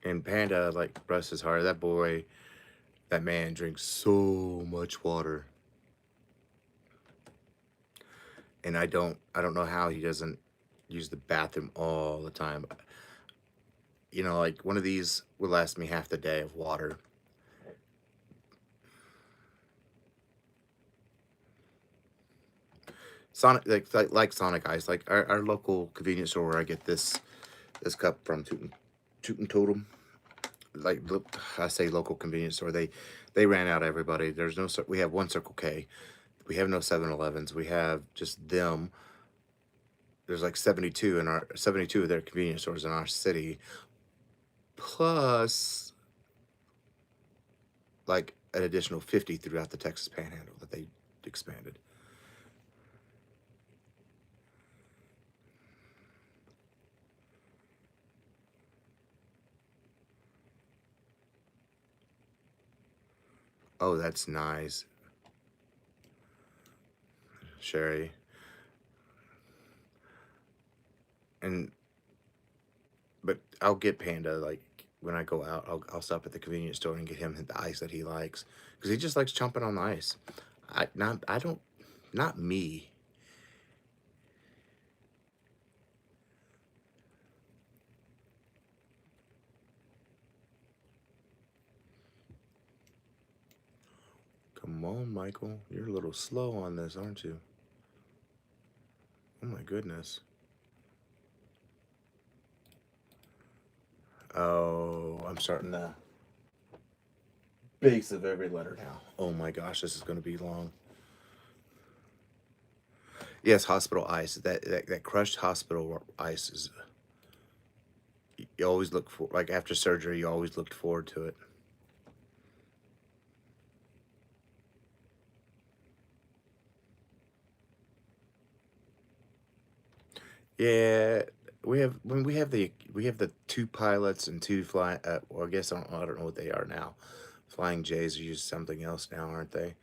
And Panda, like, bless his heart, that boy, that man drinks so much water, and I don't know how he doesn't use the bathroom all the time. Like one of these would last me half the day of water. Sonic, like Sonic Ice, like our local convenience store where I get this cup from Tootin' Totem. Like, look, I say local convenience store. They ran out everybody. There's no we have one Circle K. We have no 7-Elevens. We have just them. There's like 72 of their convenience stores in our city, plus like an additional 50 throughout the Texas Panhandle that they expanded. Oh, that's nice, Sherry. And but I'll get Panda like when I go out. I'll stop at the convenience store and get him the ice that he likes because he just likes chomping on the ice. I don't, not me. Come on, Michael. You're a little slow on this, aren't you? Oh my goodness. Oh, I'm starting the base of every letter now. Oh my gosh, this is going to be long. Yes, hospital ice. That crushed hospital ice is. You always look for, like after surgery. You always looked forward to it. Yeah, we have the two pilots and two fly. Well, I guess I don't know what they are now. Flying J's are used something else now, aren't they?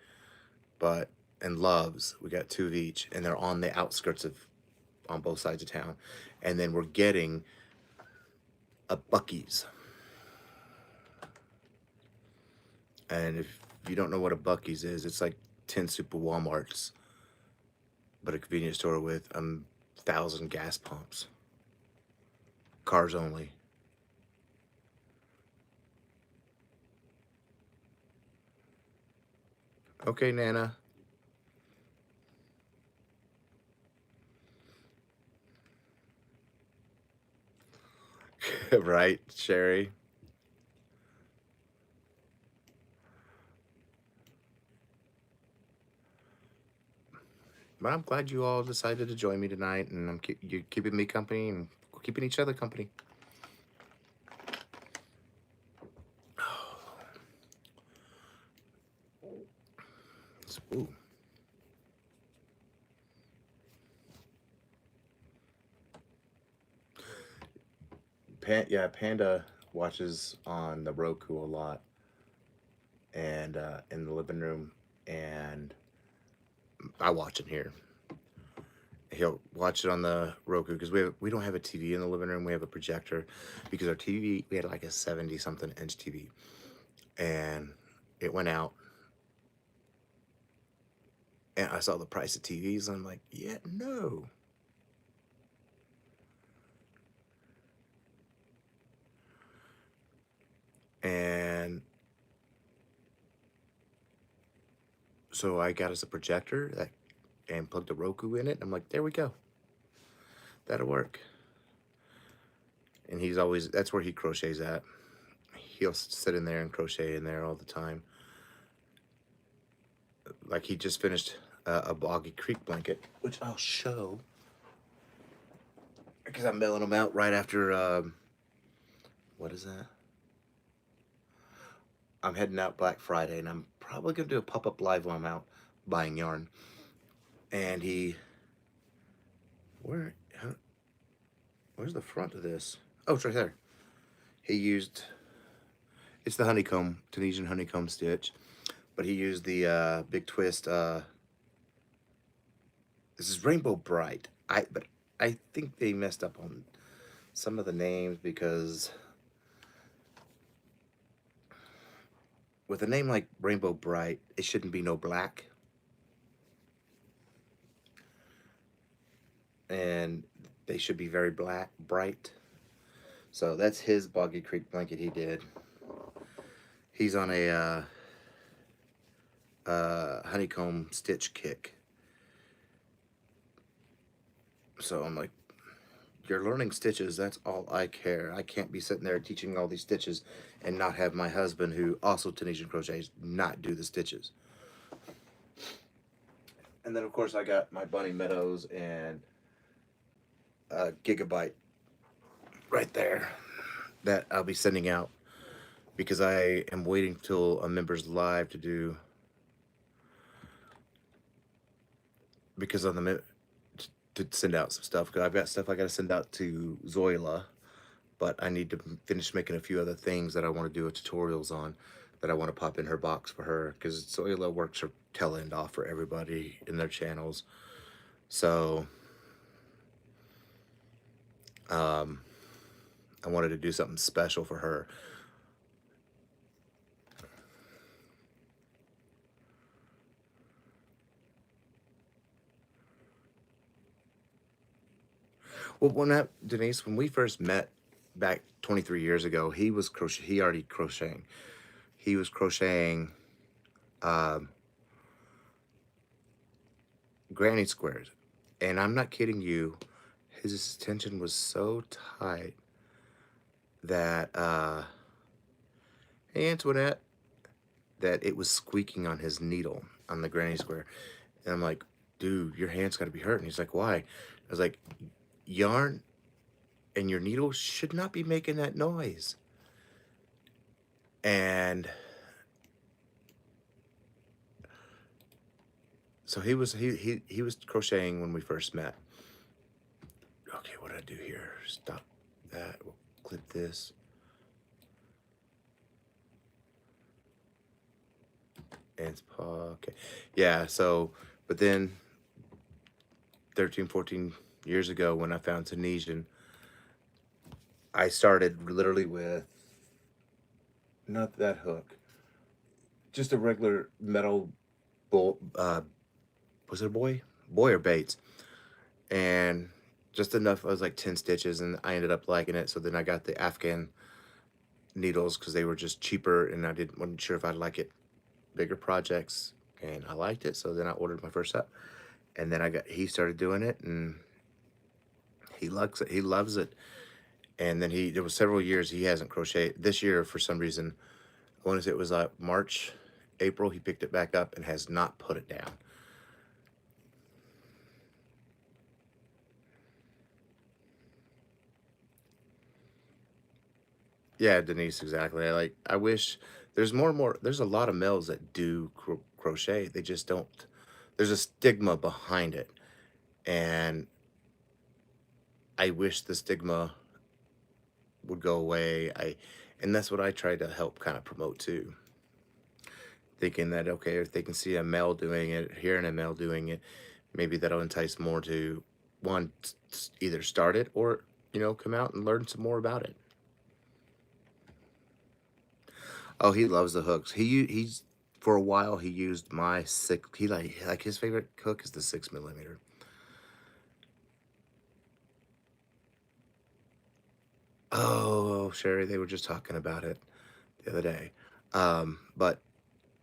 But and Loves, we got two of each, and they're on the outskirts of on both sides of town, and then we're getting a Bucky's. And if you don't know what a Bucky's is, it's like 10 super Walmarts, but a convenience store with 1,000 gas pumps, cars only. Okay, Nana. Right, Sherry. But I'm glad you all decided to join me tonight, and you're keeping me company and keeping each other company. Ooh. Yeah, Panda watches on the Roku a lot, and in the living room, and I watch it here. He'll watch it on the Roku because we don't have a TV in the living room. We have a projector because our TV, we had like a 70 something inch TV, and it went out. And I saw the price of TVs, and I'm like, yeah, no. And so I got us a projector that and plugged a Roku in it. I'm like, there we go. That'll work. And he's always, that's where he crochets at. He'll sit in there and crochet in there all the time. Like he just finished a Boggy Creek blanket, which I'll show because I'm mailing them out right after. What is that? I'm heading out Black Friday, and I'm probably gonna do a pop-up live while I'm out buying yarn. And where, where's the front of this? Oh, it's right there. He used, it's the honeycomb, Tunisian honeycomb stitch, but he used the big twist. This is Rainbow Bright. But I think they messed up on some of the names because with a name like Rainbow Bright, it shouldn't be no black. And they should be very bright. So that's his Boggy Creek blanket he did. He's on a honeycomb stitch kick. So I'm like, you're learning stitches. That's all I care. I can't be sitting there teaching all these stitches and not have my husband, who also Tunisian crochets, not do the stitches. And then of course I got my Bunny Meadows and Gigabyte right there that I'll be sending out, because I am waiting till a member's live to do, because on the to send out some stuff, because I've got stuff I got to send out to Zoila, but I need to finish making a few other things that I want to do tutorials on, that I want to pop in her box for her, because Zoila works her tail end off for everybody in their channels. So I wanted to do something special for her. Well, Denise, when we first met back 23 years ago, he was crochet. He already crocheting. He was crocheting granny squares, and I'm not kidding you. His tension was so tight that, hey Antoinette, that it was squeaking on his needle on the granny square, and I'm like, dude, your hand's got to be hurting. He's like, why? I was like, yarn and your needle should not be making that noise. And so he was crocheting when we first met. Okay, what did I do here? Stop that. We'll clip this. And it's okay. Yeah, so, but then 13, 14 years ago when I found Tunisian, I started literally with not that hook, just a regular metal bolt. Was it a boy or Bates? And just enough. I was like 10 stitches, and I ended up liking it. So then I got the Afghan needles because they were just cheaper, and wasn't sure if I'd like it bigger projects, and I liked it. So then I ordered my first set, and then he started doing it, and he loves it. He loves it. And then there was several years he hasn't crocheted. This year, for some reason, I want to say it was March, April, he picked it back up and has not put it down. Yeah, Denise, exactly. I wish there's there's a lot of males that do crochet. They just don't, there's a stigma behind it. And I wish the stigma would go away. And that's what I try to help kind of promote too. Thinking that, okay, if they can see a male doing it, hearing a male doing it, maybe that'll entice more to one, either start it or, come out and learn some more about it. Oh, he loves the hooks. He's for a while he used my six. He like his favorite hook is the 6 millimeter. Oh, Sherry, they were just talking about it the other day. But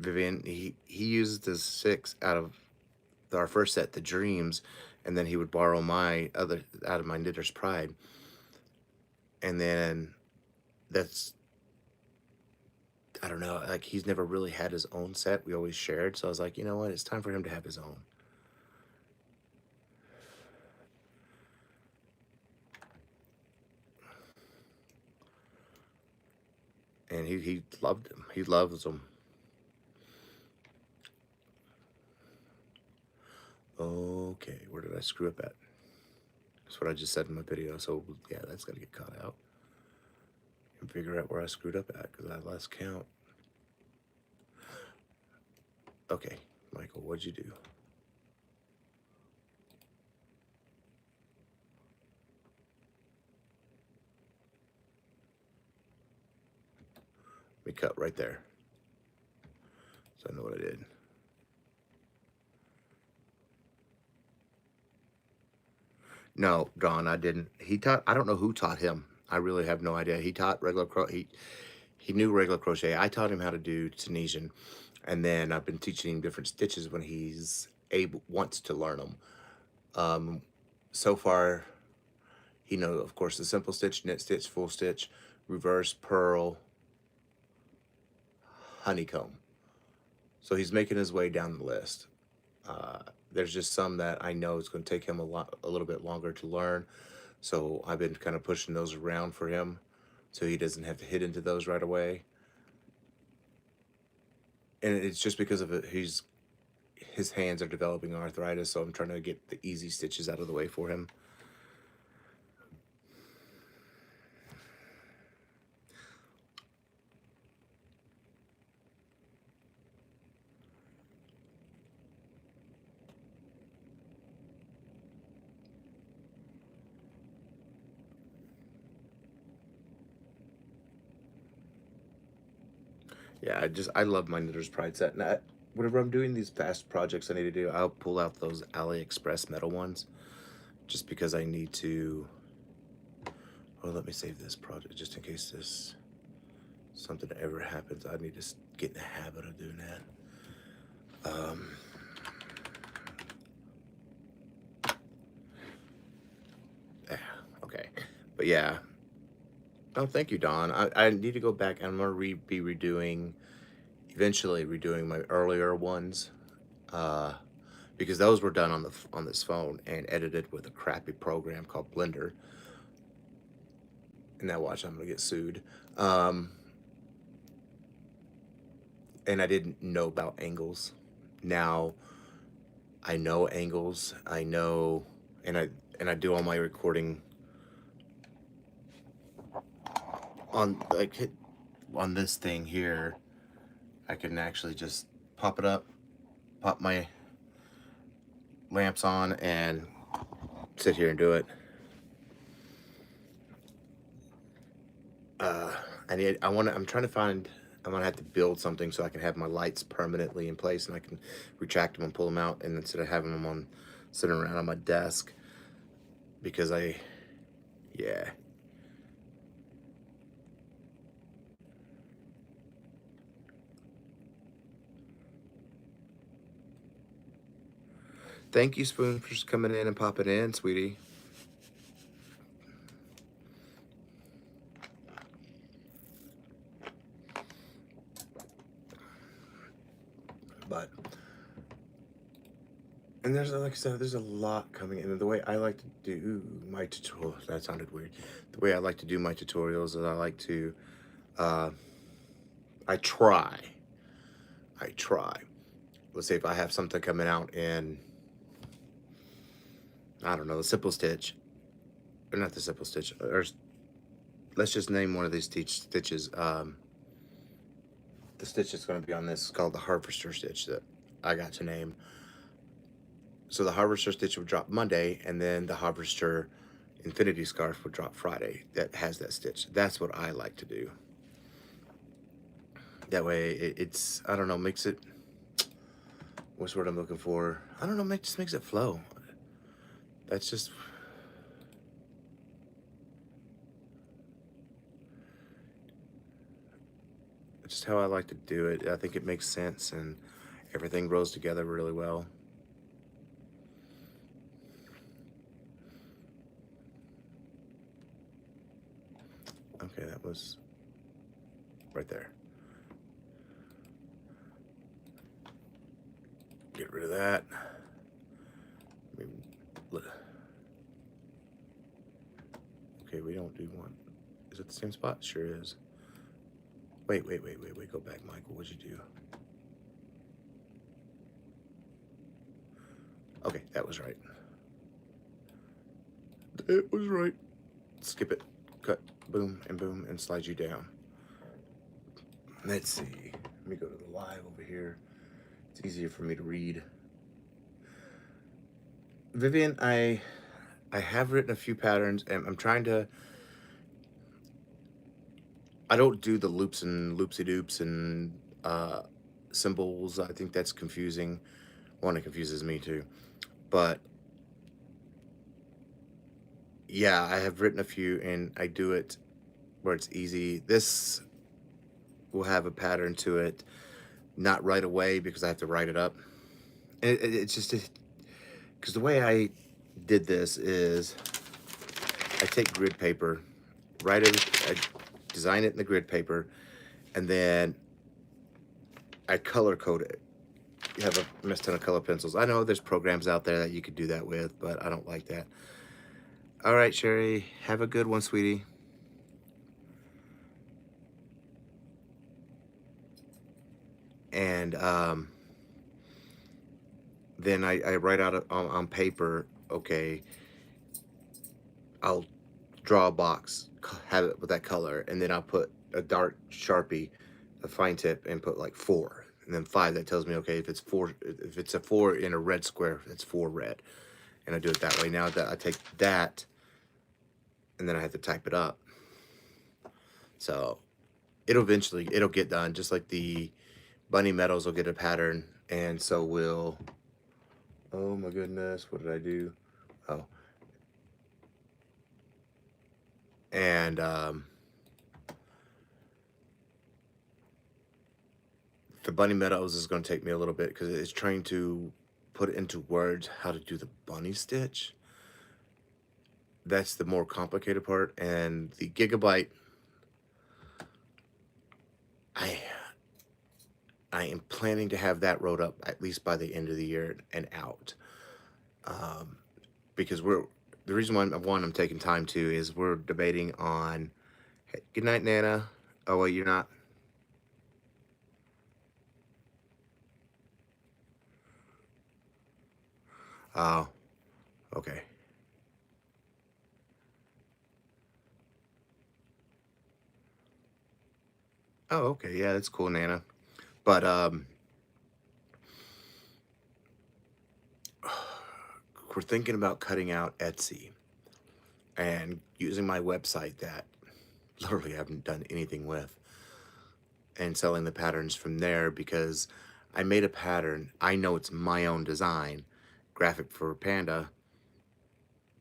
Vivian, he uses the 6 out of our first set, the Dreams, and then he would borrow my other out of my Knitter's Pride, and then that's, I don't know, like he's never really had his own set. We always shared, so I was like, you know what, it's time for him to have his own. And he loved him. He loves them. Okay, where did I screw up at? That's what I just said in my video. So yeah, that's got to get cut out and figure out where I screwed up at, because I lost count. Okay, Michael, what'd you do? Let me cut right there, so I know what I did. No, Don, I didn't. I don't know who taught him. I really have no idea. He taught regular he knew regular crochet. I taught him how to do Tunisian, and then I've been teaching him different stitches when he's wants to learn them. so far, he knows, of course, the simple stitch, knit stitch, full stitch, reverse, purl, honeycomb. So he's making his way down the list. There's just some that I know it's going to take him a little bit longer to learn. So I've been kind of pushing those around for him so he doesn't have to hit into those right away. And it's just because of it, his hands are developing arthritis, so I'm trying to get the easy stitches out of the way for him. Yeah, I love my Knitter's Pride set. And whenever I'm doing these fast projects I need to do, I'll pull out those AliExpress metal ones just because I need to. Oh, let me save this project just in case something ever happens. I need to get in the habit of doing that. Okay, but yeah. Oh, thank you, Don. I need to go back. I'm gonna be eventually redoing my earlier ones, because those were done on this phone and edited with a crappy program called Blender. And now watch, I'm gonna get sued. And I didn't know about angles. Now I know angles. I know, and I do all my recording on on this thing here. I can actually just pop it up, pop my lamps on, and sit here and do it. I'm trying to find, I'm gonna have to build something so I can have my lights permanently in place and I can retract them and pull them out, and instead of having them sitting around on my desk, because yeah. Thank you, Spoon, for just coming in and popping in, sweetie. But, and there's, like I said, there's a lot coming in. And the way I like to do my tutorial, that sounded weird. The way I like to do my tutorials is I like to, I try. Let's say if I have something coming out in, I don't know, the simple stitch, or not the simple stitch, or let's just name one of these stitches. The stitch that's going to be on this is called the harvester stitch that I got to name. So the harvester stitch would drop Monday, and then the harvester infinity scarf would drop Friday. That has that stitch. That's what I like to do. That way, it's, I don't know, makes it, what's the word I'm looking for? I don't know, just makes it flow. That's just, how I like to do it. I think it makes sense and everything rolls together really well. Okay, that was right there. Get rid of that. Okay, we don't do one. Is it the same spot? Sure is. Wait, go back, Michael. What'd you do? Okay, that was right. It was right. Skip it. Cut. Boom, and slide you down. Let's see. Let me go to the live over here. It's easier for me to read. Vivian, I have written a few patterns, and I'm trying to, I don't do the loops and loopsy-doops and symbols. I think that's confusing. One, it confuses me too. But yeah, I have written a few, and I do it where it's easy. This will have a pattern to it, not right away because I have to write it up. And it's just because the way did this is I take grid paper, I design it in the grid paper, and then I color code it. You have a mess ton of color pencils. I know there's programs out there that you could do that with, but I don't like that. All right, Sherry, have a good one, sweetie. And then I write out on paper, okay, I'll draw a box, have it with that color, and then I'll put a dark Sharpie, a fine tip, and put like 4. And then 5, that tells me, okay, if it's a 4 in a red square, it's 4 red. And I do it that way. Now that I take that, and then I have to type it up. So it'll get done, just like the bunny medals will get a pattern, and so will, oh my goodness, what did I do? Oh, and the bunny meadows is going to take me a little bit because it's trying to put into words how to do the bunny stitch. That's the more complicated part. And the gigabyte, I am planning to have that wrote up at least by the end of the year and out. Because the reason why I'm taking time to is we're debating on, hey, good night, Nana. Oh, wait, you're not. Oh, okay. Oh, okay. Yeah, that's cool, Nana. But we're thinking about cutting out Etsy and using my website that literally haven't done anything with, and selling the patterns from there, because I made a pattern. I know it's my own design, graphic for Panda.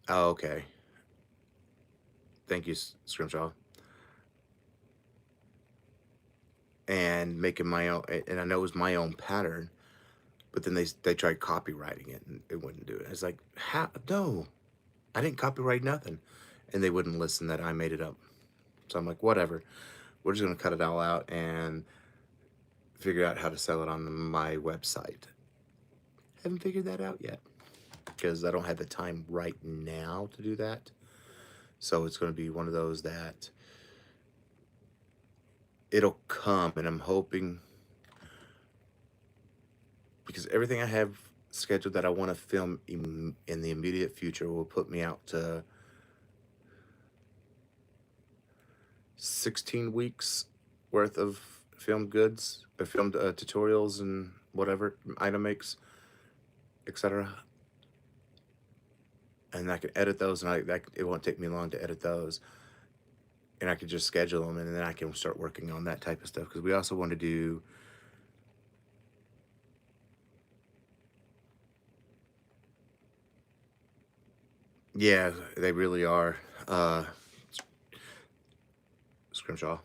Oh, okay. Thank you, Scrimshaw. And making my own, and I know it was my own pattern, but then they tried copywriting it and it wouldn't do it. It's like, how? No, I didn't copyright nothing, and they wouldn't listen that I made it up. So I'm like, whatever. We're just gonna cut it all out and figure out how to sell it on my website. Haven't figured that out yet because I don't have the time right now to do that. So it's going to be one of those that it'll come, and I'm hoping, because everything I have scheduled that I want to film in the immediate future will put me out to 16 weeks worth of filmed goods, filmed tutorials and whatever item makes, etc. And I can edit those, and it won't take me long to edit those, and I can just schedule them, and then I can start working on that type of stuff, because we also want to do, yeah, they really are. Scrimshaw.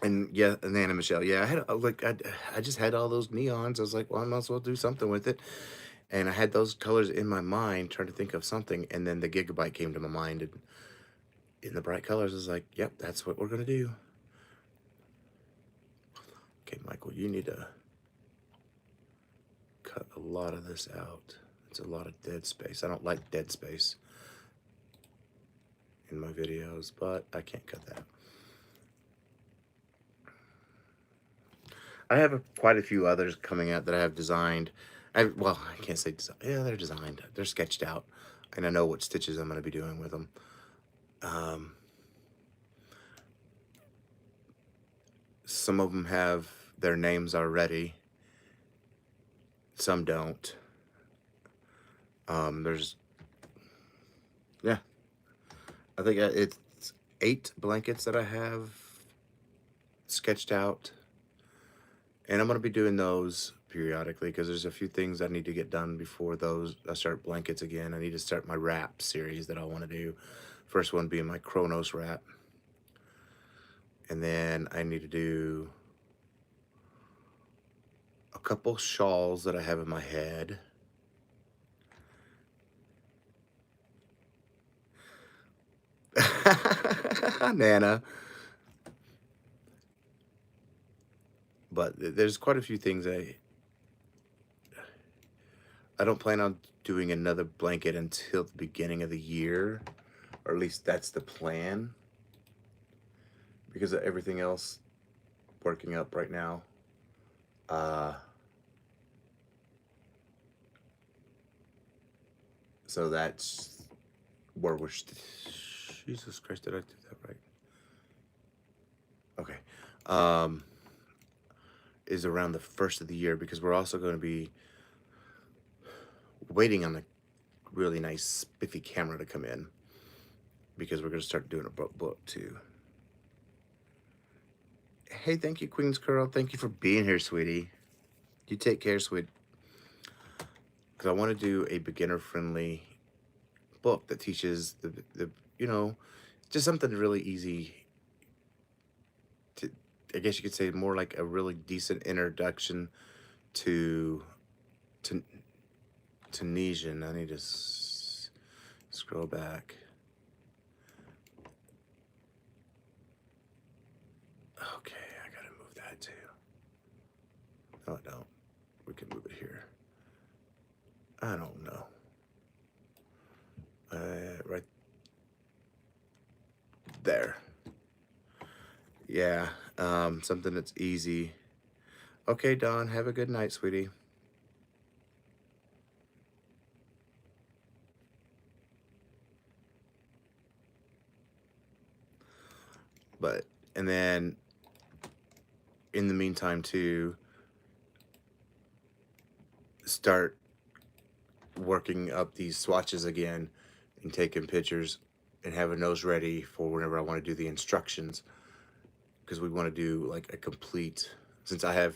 And yeah, and Anna Michelle. Yeah, I just had all those neons. I was like, well, I might as well do something with it. And I had those colors in my mind, trying to think of something, and then the gigabyte came to my mind, and in the bright colors, I was like, yep, that's what we're gonna do. Okay, Michael, you need to cut a lot of this out. It's a lot of dead space. I don't like dead space in my videos, but I can't cut that. I have quite a few others coming out that I have designed. Well, I can't say design. Yeah, they're designed. They're sketched out, and I know what stitches I'm going to be doing with them. Some of them have their names already. Some don't. There's, yeah, I think it's 8 blankets that I have sketched out, and I'm going to be doing those periodically because there's a few things I need to get done before I start blankets again. I need to start my wrap series that I want to do. First one being my Kronos wrap, and then I need to do a couple shawls that I have in my head, Nana. But there's quite a few things I don't plan on doing another blanket until the beginning of the year, or at least that's the plan, because of everything else working up right now. Uh, so that's where we're. Jesus Christ, did I do that right? Okay. Um, is around the first of the year, because we're also going to be waiting on a really nice spiffy camera to come in, because we're going to start doing a book too. Hey, thank you, Queen's Curl. Thank you for being here, sweetie. You take care, sweet. Because I want to do a beginner-friendly book that teaches the just something really easy to, I guess you could say, more like a really decent introduction to Tunisian. I need to scroll back. Okay, I gotta move that too. No, I don't. We can move it here. I don't know. Right there. Yeah, something that's easy. Okay, Dawn, have a good night, sweetie. But, and then in the meantime too, start working up these swatches again and taking pictures and having those ready for whenever I want to do the instructions, because we want to do like a complete, since I have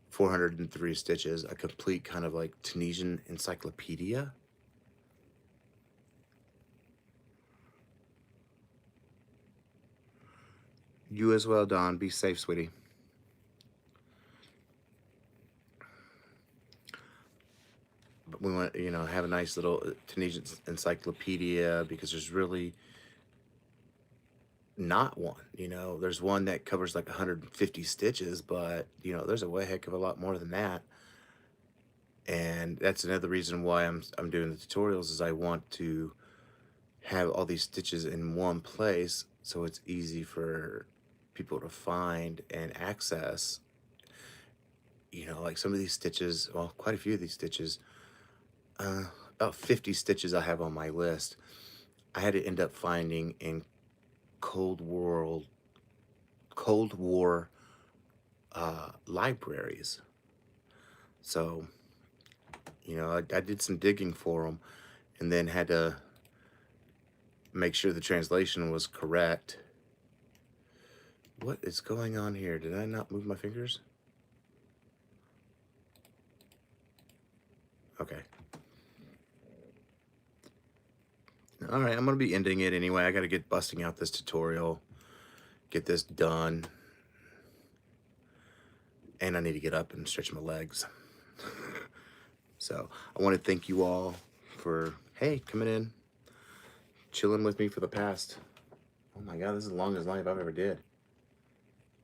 403 stitches, a complete kind of like Tunisian encyclopedia. You as well, Dawn. Be safe, sweetie. But we want to, have a nice little Tunisian encyclopedia, because there's really not one. There's one that covers like 150 stitches, but there's a way heck of a lot more than that. And that's another reason why I'm doing the tutorials, is I want to have all these stitches in one place, so it's easy for people to find and access. Like some of these stitches, well, quite a few of these stitches, about 50 stitches I have on my list, I had to end up finding in Cold War libraries. So, I did some digging for them, and then had to make sure the translation was correct. What is going on here? Did I not move my fingers? Okay. All right, I'm going to be ending it anyway. I got to get busting out this tutorial, get this done. And I need to get up and stretch my legs. So I want to thank you all for, hey, coming in, chilling with me for the past, oh my God, this is the longest live I've ever did.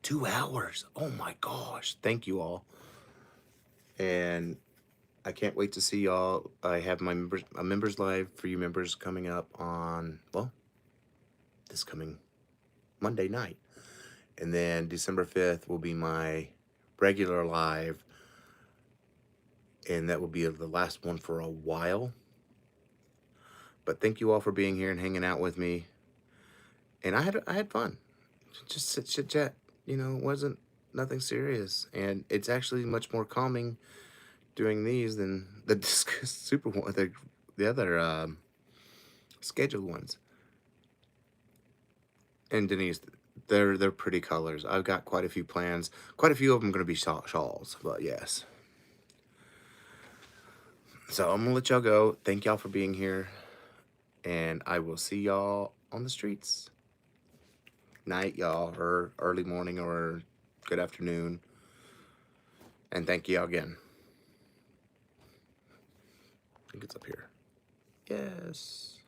2 hours. Oh my gosh. Thank you all. And I can't wait to see y'all. I have my members live for you members coming up on, well, this coming Monday night. And then December 5th will be my regular live, and that will be the last one for a while. But thank you all for being here and hanging out with me. And I had fun. Just chit chat. Wasn't nothing serious. And it's actually much more calming doing these than the super one, the other scheduled ones. And Denise, they're pretty colors. I've got quite a few plans. Quite a few of them going to be shawls, but yes. So I'm gonna let y'all go. Thank y'all for being here, and I will see y'all on the streets. Night, y'all, or early morning, or good afternoon. And thank y'all again. I think it's up here. Yes.